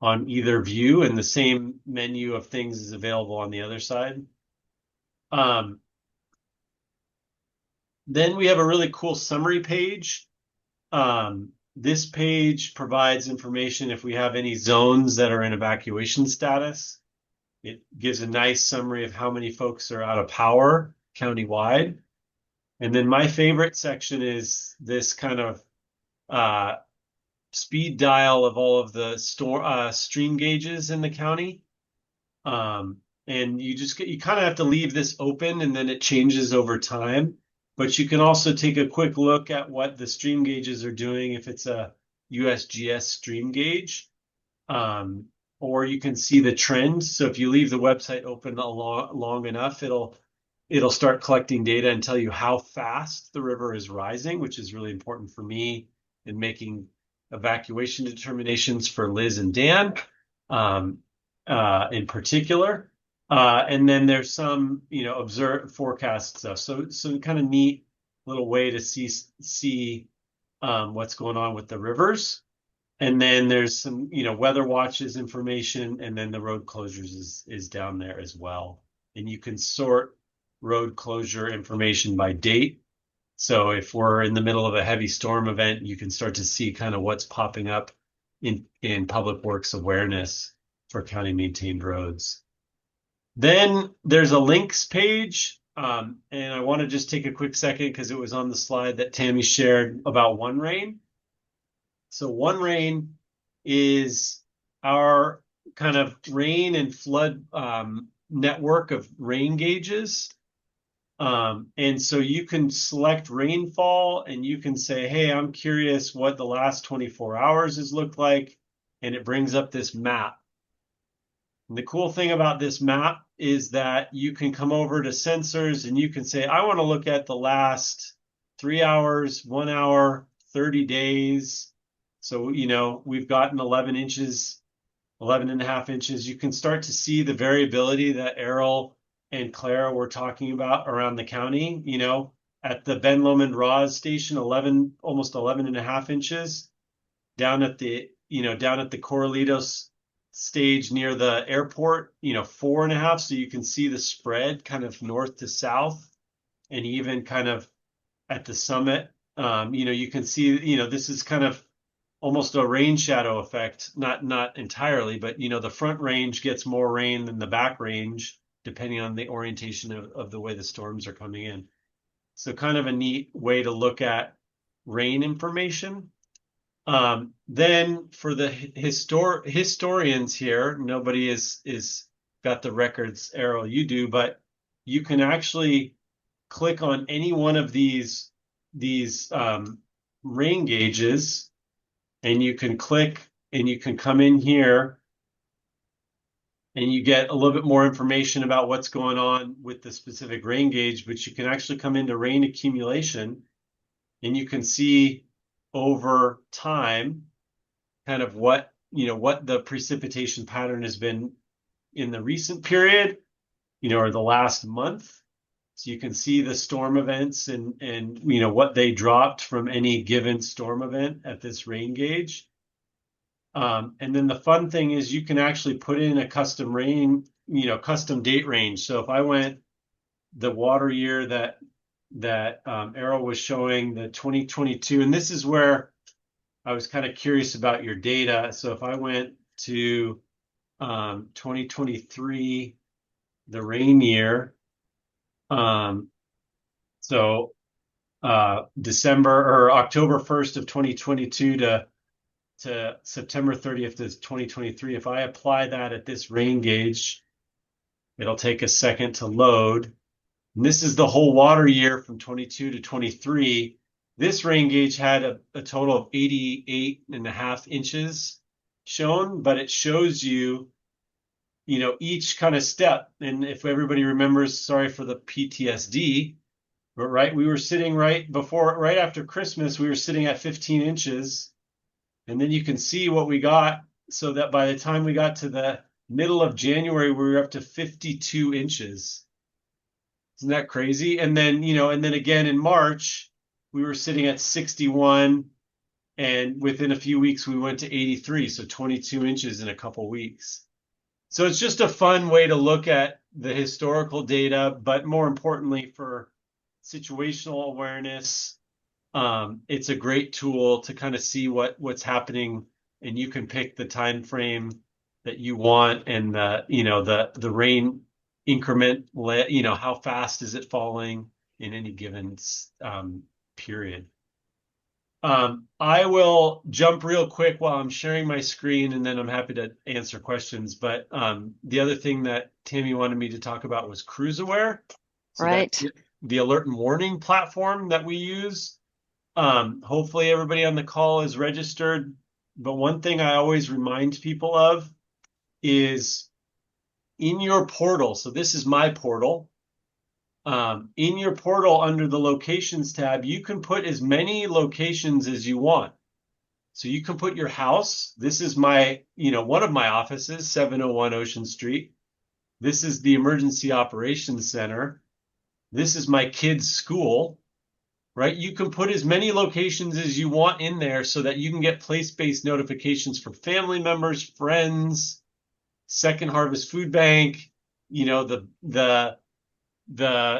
on either view, and the same menu of things is available on the other side. Then we have a really cool summary page. This page provides information if we have any zones that are in evacuation status. It gives a nice summary of how many folks are out of power countywide. And then my favorite section is this kind of speed dial of all of the stream gauges in the county. And you kind of have to leave this open and then it changes over time. But you can also take a quick look at what the stream gauges are doing if it's a USGS stream gauge. Or you can see the trends. So if you leave the website open long enough, it'll start collecting data and tell you how fast the river is rising, which is really important for me in making evacuation determinations for Liz and Dan, in particular. And then there's some, observe forecast stuff. So kind of neat little way to see what's going on with the rivers. And then there's some, weather watches information, and then the road closures is down there as well. And you can sort road closure information by date. So if we're in the middle of a heavy storm event, you can start to see kind of what's popping up in public works awareness for county maintained roads. Then there's a links page. And I want to just take a quick second because it was on the slide that Tammy shared about OneRain. So OneRain is our kind of rain and flood network of rain gauges. And so you can select rainfall and you can say, hey, I'm curious what the last 24 hours has looked like. And it brings up this map. And the cool thing about this map is that you can come over to sensors and you can say, I want to look at the last 3 hours, 1 hour, 30 days. So, we've gotten 11 inches, 11 and a half inches. You can start to see the variability that Errol and Clara were talking about around the county, at the Ben Lomond Ross station, almost 11 and a half inches. Down at the Corralitos stage near the airport, 4.5. So you can see the spread kind of north to south, and even kind of at the summit, you can see, this is kind of almost a rain shadow effect, not entirely, but the front range gets more rain than the back range, depending on the orientation of the way the storms are coming in. So kind of a neat way to look at rain information. Then for the historians here, nobody is got the records, Errol, you do, but you can actually click on any one of these rain gauges, and you can click and you can come in here and you get a little bit more information about what's going on with the specific rain gauge, but you can actually come into rain accumulation and you can see over time kind of what the precipitation pattern has been in the recent period, or the last month. So you can see the storm events and what they dropped from any given storm event at this rain gauge. And then the fun thing is you can actually put in a custom custom date range. So if I went the water year that Errol was showing, the 2022, and this is where I was kind of curious about your data. So if I went to 2023, the rain year, December or October 1st of 2022 to September 30th of 2023, if I apply that at this rain gauge, it'll take a second to load. And this is the whole water year from 22 to 23. This rain gauge had a total of 88 and a half inches shown, but it shows you, each kind of step. And if everybody remembers, sorry for the PTSD, but we were sitting right after Christmas, we were sitting at 15 inches. And then you can see what we got, so that by the time we got to the middle of January, we were up to 52 inches. Isn't that crazy? And then, and then again in March, we were sitting at 61, and within a few weeks, we went to 83, so 22 inches in a couple weeks. So it's just a fun way to look at the historical data, but more importantly for situational awareness, it's a great tool to kind of see what's happening, and you can pick the time frame that you want and the rain increment, how fast is it falling in any given period. I will jump real quick while I'm sharing my screen, and then I'm happy to answer questions. But the other thing that Tammy wanted me to talk about was CruiseAware. So that's Right. the alert and warning platform that we use. Hopefully everybody on the call is registered. But one thing I always remind people of is in your portal. So this is my portal. In your portal under the locations tab, you can put as many locations as you want. So you can put your house. This is my, one of my offices, 701 Ocean Street. This is the Emergency Operations Center. This is my kids' school, right? You can put as many locations as you want in there so that you can get place-based notifications for family members, friends, Second Harvest Food Bank, the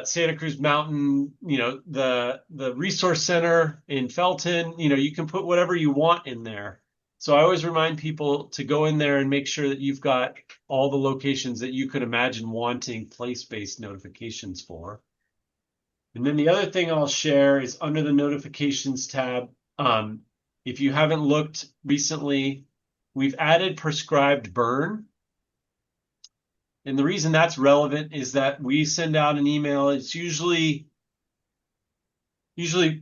Santa Cruz Mountain, the Resource Center in Felton, you can put whatever you want in there. So I always remind people to go in there and make sure that you've got all the locations that you could imagine wanting place-based notifications for. And then the other thing I'll share is under the notifications tab. If you haven't looked recently, we've added prescribed burn. And the reason that's relevant is that we send out an email. It's usually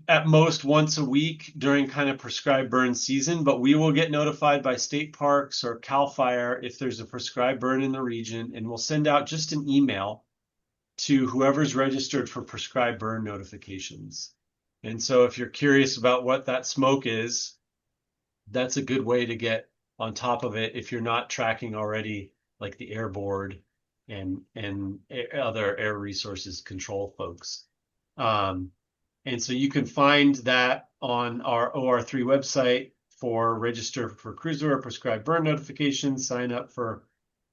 at most once a week during kind of prescribed burn season, but we will get notified by state parks or CAL FIRE if there's a prescribed burn in the region, and we'll send out just an email to whoever's registered for prescribed burn notifications. And so if you're curious about what that smoke is, that's a good way to get on top of it if you're not tracking already, like the Air Board and other air resources control folks. And so you can find that on our OR3 website for register for CruiseAware prescribed burn notifications, sign up for,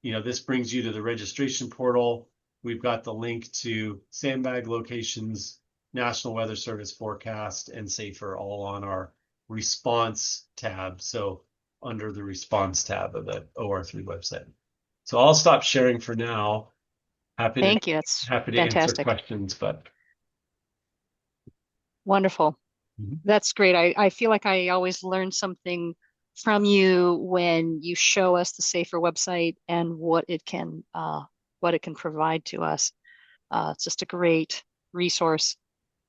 this brings you to the registration portal. We've got the link to Sandbag locations, National Weather Service forecast, and SAFER all on our response tab. So under the response tab of the OR3 website. So I'll stop sharing for now. Thank you. That's Happy to answer fantastic. questions, but Wonderful. That's great. I feel like I always learn something from you when you show us the SAFER website and what it can provide to us. It's just a great resource.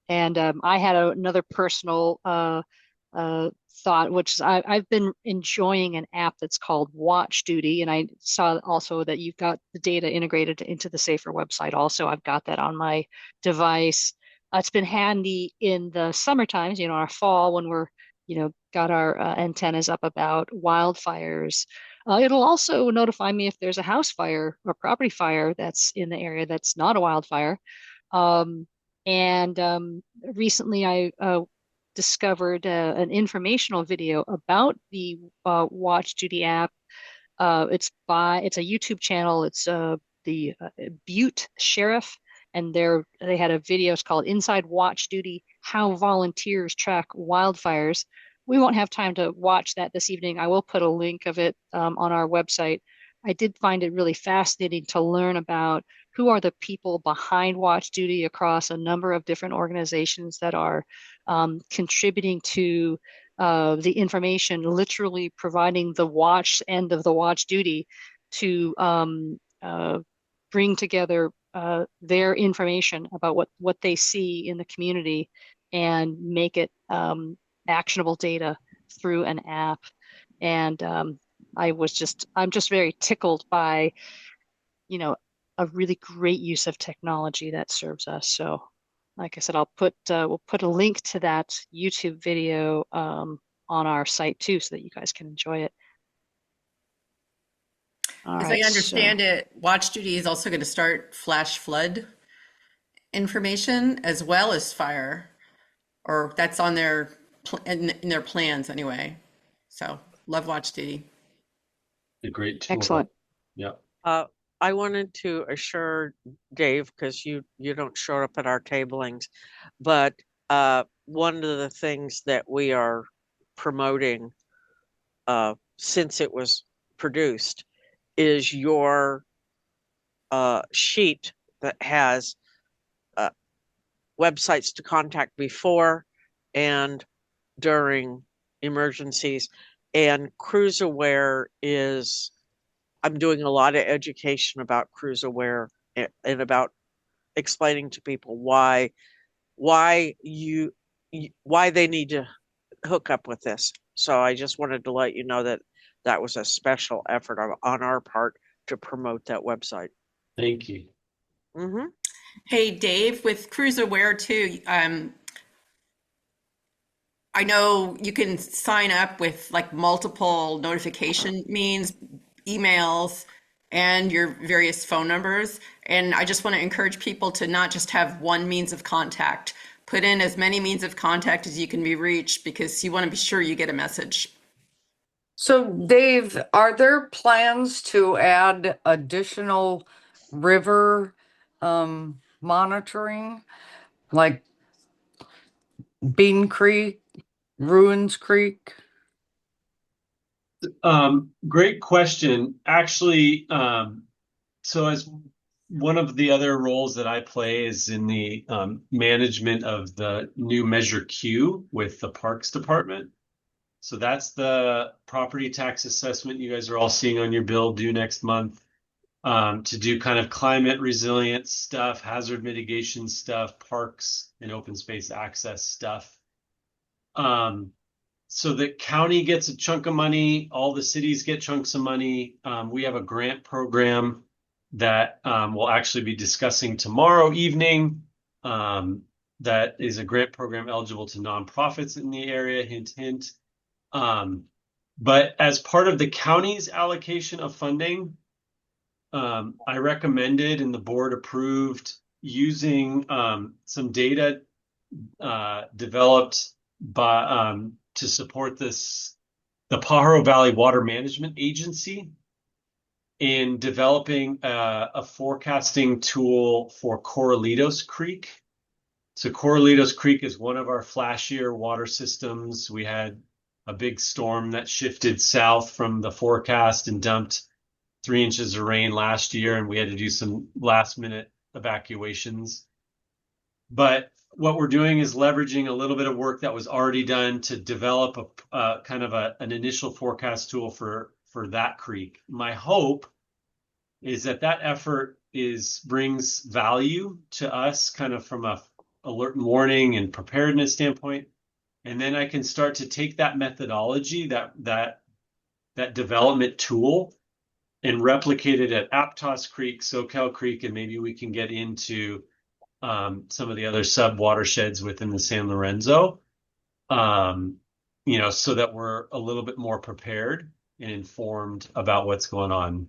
And I had another personal thought, which is I've been enjoying an app that's called Watch Duty, and I saw also that you've got the data integrated into the SAFER website. Also, I've got that on my device. It's been handy in the summer times, our fall when we're, got our antennas up about wildfires. It'll also notify me if there's a house fire or property fire that's in the area that's not a wildfire. And recently I discovered an informational video about the Watch Duty app. It's a YouTube channel. It's the Butte Sheriff, and they had a video. It's called Inside Watch Duty: How Volunteers Track Wildfires. We won't have time to watch that this evening. I will put a link of it on our website. I did find it really fascinating to learn about who are the people behind Watch Duty across a number of different organizations that are contributing to the information, literally providing the watch end of the Watch Duty to bring together their information about what they see in the community and make it actionable data through an app. And I'm just very tickled by, a really great use of technology that serves us. So, like I said, we'll put a link to that YouTube video on our site too, so that you guys can enjoy it. All As right, I understand it, Watch Duty is also going to start flash flood information as well as fire, or that's on their in their plans anyway. So love Watch Duty. a great tool. Excellent. Yeah. I wanted to assure Dave, because you don't show up at our tablings, but one of the things that we are promoting since it was produced is your sheet that has websites to contact before and during emergencies. And Cruise Aware is, I'm doing a lot of education about Cruise Aware and about explaining to people why why they need to hook up with this. So I just wanted to let you know that that was a special effort on our part to promote that website. Thank you. Mm-hmm. Hey, Dave, with Cruise Aware too, I know you can sign up with like multiple notification means, emails, and your various phone numbers. And I just want to encourage people to not just have one means of contact. Put in as many means of contact as you can be reached because you want to be sure you get a message. So, Dave, are there plans to add additional river monitoring, like Bean Creek, Ruins Creek? Great question. Actually, so as one of the other roles that I play is in the management of the new Measure Q with the Parks Department. So that's the property tax assessment you guys are all seeing on your bill due next month, to do kind of climate resilience stuff, hazard mitigation stuff, parks and open space access stuff. So the county gets a chunk of money, all the cities get chunks of money. We have a grant program that we'll actually be discussing tomorrow evening. That is a grant program eligible to nonprofits in the area, hint, hint. But as part of the county's allocation of funding, I recommended and the board approved using some data developed by to support the Pajaro Valley Water Management Agency in developing a forecasting tool for Corralitos Creek. So Corralitos Creek is one of our flashier water systems. We had a big storm that shifted south from the forecast and dumped 3 inches of rain last year, and we had to do some last minute evacuations. But what we're doing is leveraging a little bit of work that was already done to develop a kind of an initial forecast tool for that creek. My hope is that effort brings value to us kind of from a alert and warning and preparedness standpoint. And then I can start to take that methodology, that development tool, and replicate it at Aptos Creek, Soquel Creek, and maybe we can get into some of the other sub watersheds within the San Lorenzo, so that we're a little bit more prepared and informed about what's going on.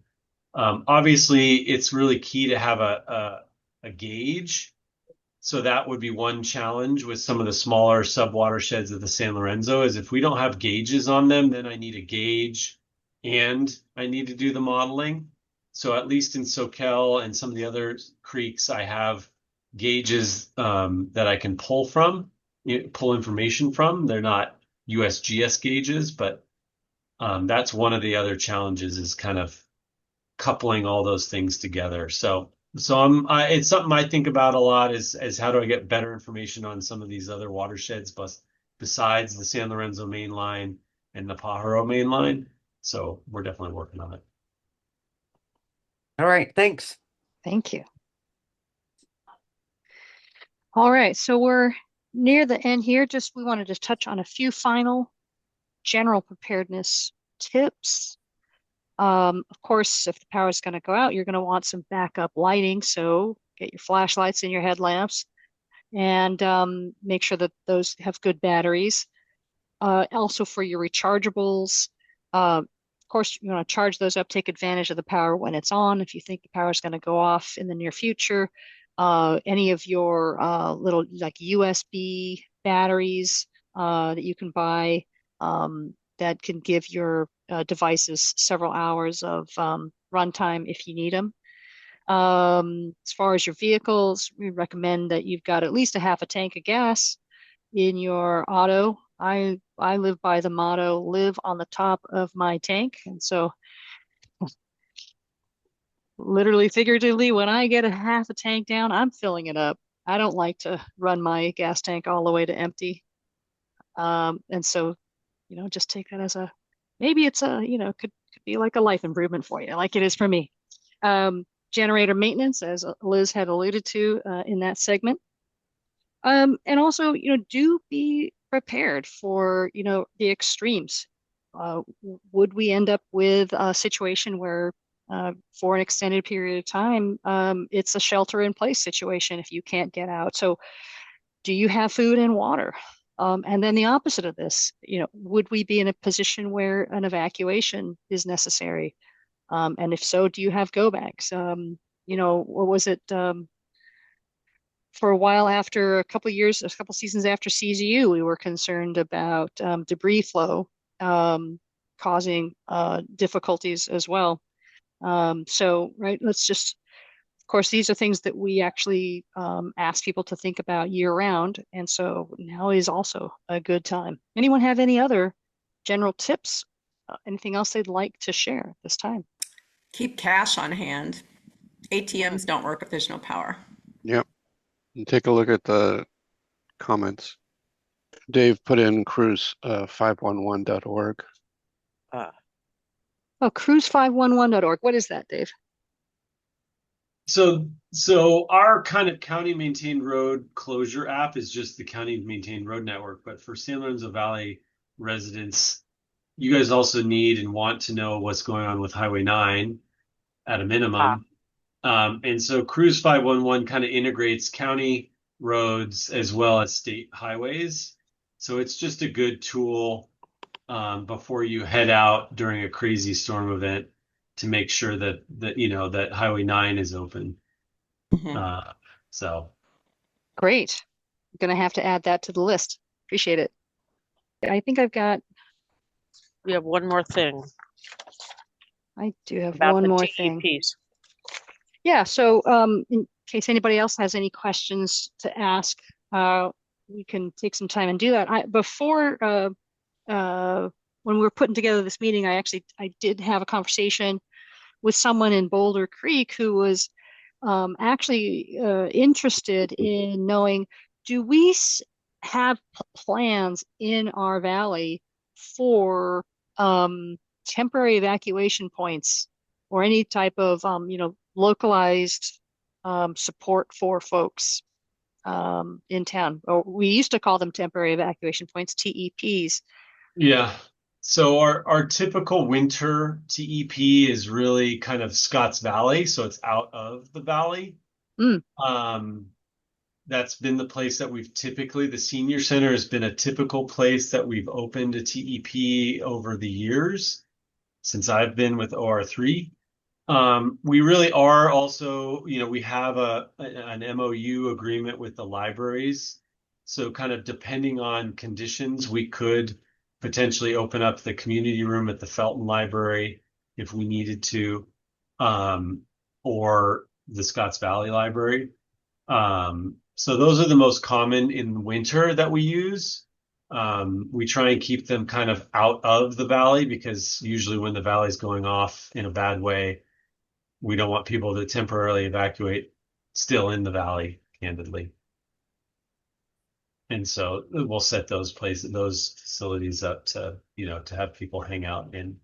Obviously, it's really key to have a gauge. So that would be one challenge with some of the smaller sub watersheds of the San Lorenzo is if we don't have gauges on them, then I need a gauge and I need to do the modeling. So at least in Soquel and some of the other creeks, I have gauges that I can pull information from. They're not USGS gauges, but that's one of the other challenges is kind of coupling all those things together. So it's something I think about a lot is how do I get better information on some of these other watersheds besides the San Lorenzo main line and the Pajaro main line. So we're definitely working on it. All right, thanks. Thank you. All right, so we're near the end here. We wanted to touch on a few final general preparedness tips. Of course, if the power is going to go out, you're going to want some backup lighting. So get your flashlights and your headlamps and make sure that those have good batteries. Also for your rechargeables, of course, you want to charge those up, take advantage of the power when it's on. If you think the power is going to go off in the near future, any of your little like USB batteries that you can buy that can give your devices several hours of runtime if you need them. As far as your vehicles, we recommend that you've got at least a half a tank of gas in your auto. I live by the motto, live on the top of my tank. And so literally, figuratively, when I get a half a tank down, I'm filling it up. I don't like to run my gas tank all the way to empty. And so, just take that as maybe it's could be like a life improvement for you, like it is for me. Generator maintenance, as Liz had alluded to in that segment. And also, do be prepared for, the extremes. Would we end up with a situation where, for an extended period of time, it's a shelter in place situation if you can't get out? So, do you have food and water? And then the opposite of this, would we be in a position where an evacuation is necessary? And if so, do you have go bags? What was it? For a while after a couple seasons after CZU, we were concerned about debris flow causing difficulties as well. So, right, of course, these are things that we actually ask people to think about year round. And so now is also a good time. Anyone have any other general tips? Anything else they'd like to share at this time? Keep cash on hand. ATMs don't work if there's no power. Yep. And take a look at the comments. Dave put in cruise511.org. Oh, cruise511.org. What is that, Dave? So our kind of county maintained road closure app is just the county maintained road network. But for San Lorenzo Valley residents, you guys also need and want to know what's going on with Highway 9 at a minimum. And so Cruise 511 kind of integrates county roads as well as state highways. So it's just a good tool before you head out during a crazy storm event to make sure that Highway 9 is open. So great. I'm gonna have to add that to the list. Appreciate it. I think We have one more thing I do have about one the more thing. TEPs. Yeah, so in case anybody else has any questions to ask, we can take some time and do that. Before when we were putting together this meeting, I did have a conversation with someone in Boulder Creek who was actually interested in knowing, do we have plans in our valley for temporary evacuation points or any type of localized support for folks in town? Or we used to call them temporary evacuation points, TEPs. yeah. So our typical winter TEP is really kind of Scotts Valley, so it's out of the valley. That's been the place that the senior center has been a typical place that we've opened a TEP over the years since I've been with OR3. We really are also, we have an MOU agreement with the libraries. So kind of depending on conditions, we could potentially open up the community room at the Felton Library if we needed to, or the Scotts Valley Library. So those are the most common in winter that we use. We try and keep them kind of out of the valley because usually when the valley's going off in a bad way, we don't want people to temporarily evacuate still in the valley, candidly. And so we'll set those facilities up to have people hang out in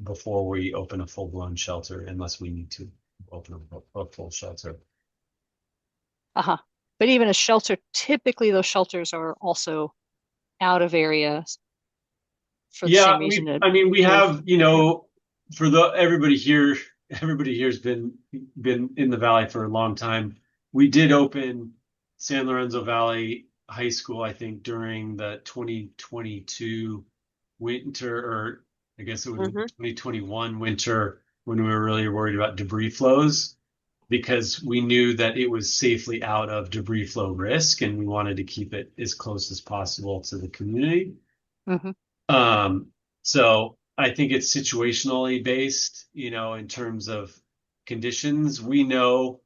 before we open a full-blown shelter, unless we need to open a full shelter. But even a shelter, typically those shelters are also out of areas for the same reason. We have, everybody here's been in the valley for a long time. We did open San Lorenzo Valley High School, I think, during the 2022 winter, or I guess it was 2021 winter, when we were really worried about debris flows, because we knew that it was safely out of debris flow risk and we wanted to keep it as close as possible to the community. So I think it's situationally based, in terms of conditions. We know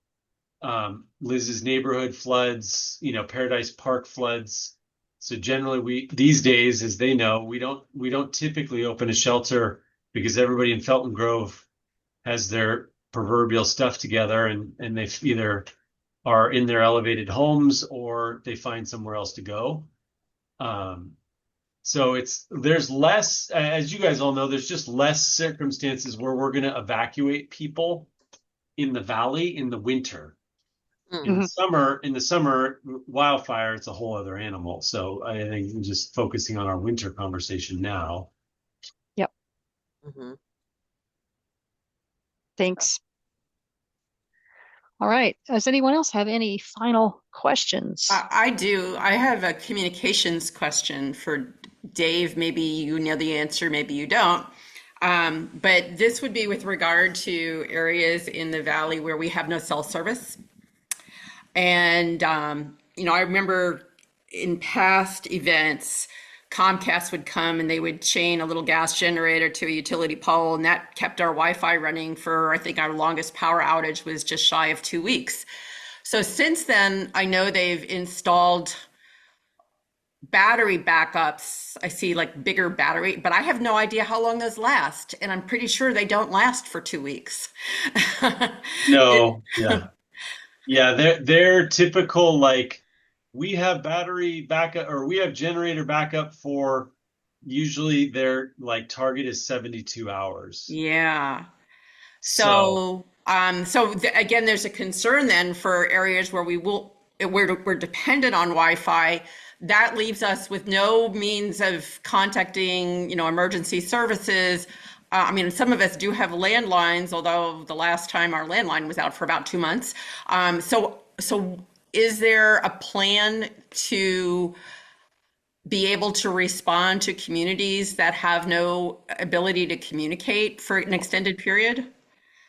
Liz's neighborhood floods, Paradise Park floods. So generally these days, as they know, we don't typically open a shelter because everybody in Felton Grove has their proverbial stuff together and they either are in their elevated homes or they find somewhere else to go. So there's less, as you guys all know, there's just less circumstances where we're going to evacuate people in the valley in the winter. In the Mm. summer, wildfire, it's a whole other animal. So I think we're just focusing on our winter conversation now. Yep. Mhm. Thanks. All right. Does anyone else have any final questions? I do. I have a communications question for Dave. Maybe you know the answer, maybe you don't. But this would be with regard to areas in the valley where we have no cell service. And, I remember in past events, Comcast would come and they would chain a little gas generator to a utility pole, and that kept our Wi-Fi running for, I think our longest power outage was just shy of 2 weeks. So since then, I know they've installed battery backups. I see like bigger battery, but I have no idea how long those last. And I'm pretty sure they don't last for 2 weeks. No, yeah. Yeah, they're typical, like we have battery backup or we have generator backup for usually their like target is 72 hours. Yeah. So Again, there's a concern then for areas where we're dependent on Wi-Fi. That leaves us with no means of contacting, emergency services. Some of us do have landlines, although the last time our landline was out for about 2 months. So is there a plan to be able to respond to communities that have no ability to communicate for an extended period?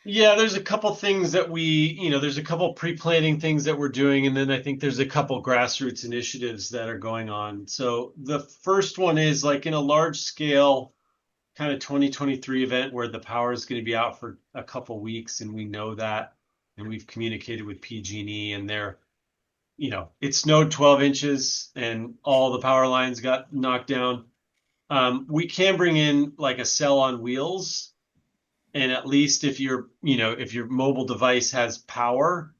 yeah, there's a couple things that there's a couple pre-planning things that we're doing, and then I think there's a couple grassroots initiatives that are going on. So the first one is like in a large scale kind of 2023 event where the power is going to be out for a couple weeks, and we know that, and we've communicated with PG&E, and it snowed 12 inches and all the power lines got knocked down. We can bring in like a cell on wheels, and at least if your mobile device has power,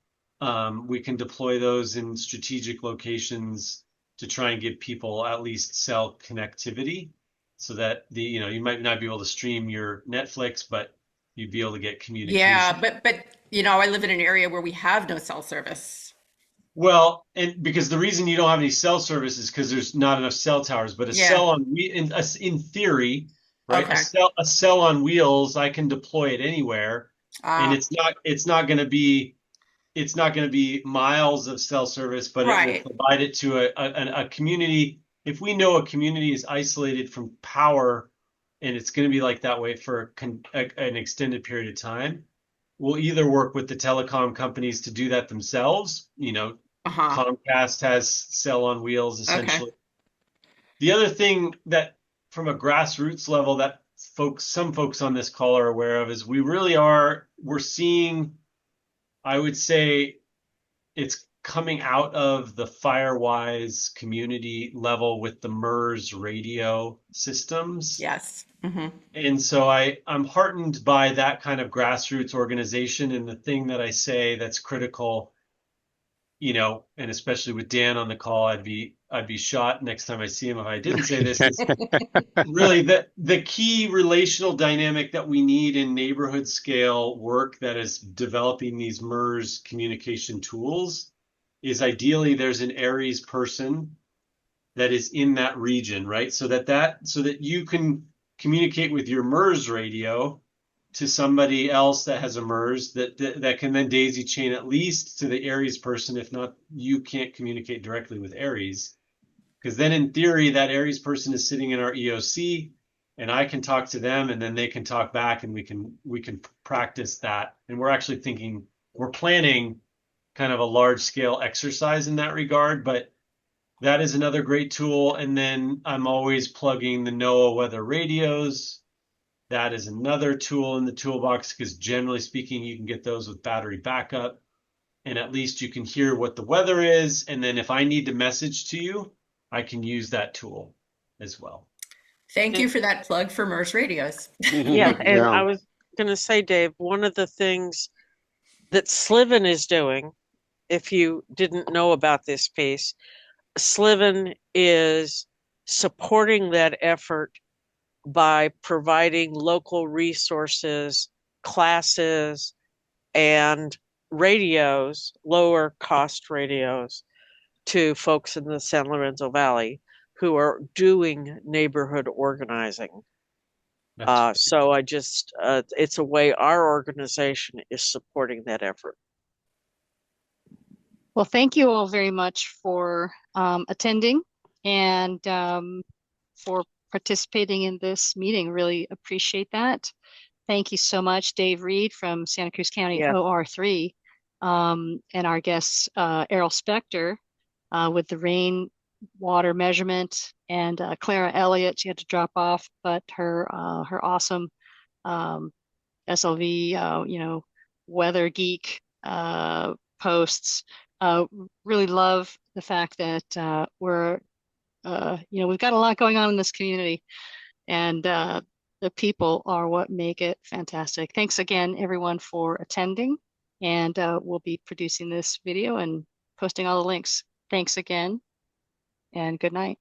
we can deploy those in strategic locations to try and give people at least cell connectivity so that you might not be able to stream your Netflix, but you'd be able to get communication. Yeah, but I live in an area where we have no cell service. Well, and because the reason you don't have any cell service is because there's not enough cell towers, but in theory, right? Okay. A cell on wheels, I can deploy it anywhere, and it's not going to be miles of cell service, but it Right. will provide it to a community. If we know a community is isolated from power, and it's going to be like that way for an extended period of time, we'll either work with the telecom companies to do that themselves. Comcast has cell on wheels essentially. Okay. The other thing that from a grassroots level that some folks on this call are aware of is we're seeing, I would say it's coming out of the Firewise community level with the MERS radio systems. Yes. Mm-hmm. And so I'm heartened by that kind of grassroots organization. And the thing that I say that's critical, and especially with Dan on the call, I'd be shot next time I see him if I didn't say this. Is really the key relational dynamic that we need in neighborhood scale work that is developing these MERS communication tools is ideally there's an Aries person that is in that region, right? So that you can communicate with your MERS radio to somebody else that has a MERS that can then daisy chain at least to the Aries person. If not, you can't communicate directly with Aries, because then in theory that Aries person is sitting in our EOC, and I can talk to them, and then they can talk back, and we can practice that. And we're planning kind of a large scale exercise in that regard, but that is another great tool. And then I'm always plugging the NOAA weather radios. That is another tool in the toolbox, because generally speaking, you can get those with battery backup, and at least you can hear what the weather is. And then if I need to message to you, I can use that tool as well. Thank you for that plug for MERS radios. Yeah, and I was going to say, Dave, one of the things that Sliven is doing, if you didn't know about this piece, Sliven is supporting that effort by providing local resources, classes, and radios, lower cost radios, to folks in the San Lorenzo Valley who are doing neighborhood organizing. So it's a way our organization is supporting that effort. Well, thank you all very much for attending and for participating in this meeting. Really appreciate that. Thank you so much, Dave Reed from Santa Cruz County Yeah. OR3, and our guest, Errol Spector, with the rainwater measurement, and Clara Elliott. She had to drop off, but her awesome SLV, weather geek posts. Really love the fact that we've got a lot going on in this community, and the people are what make it fantastic. Thanks again, everyone, for attending, and we'll be producing this video and posting all the links. Thanks again, and good night.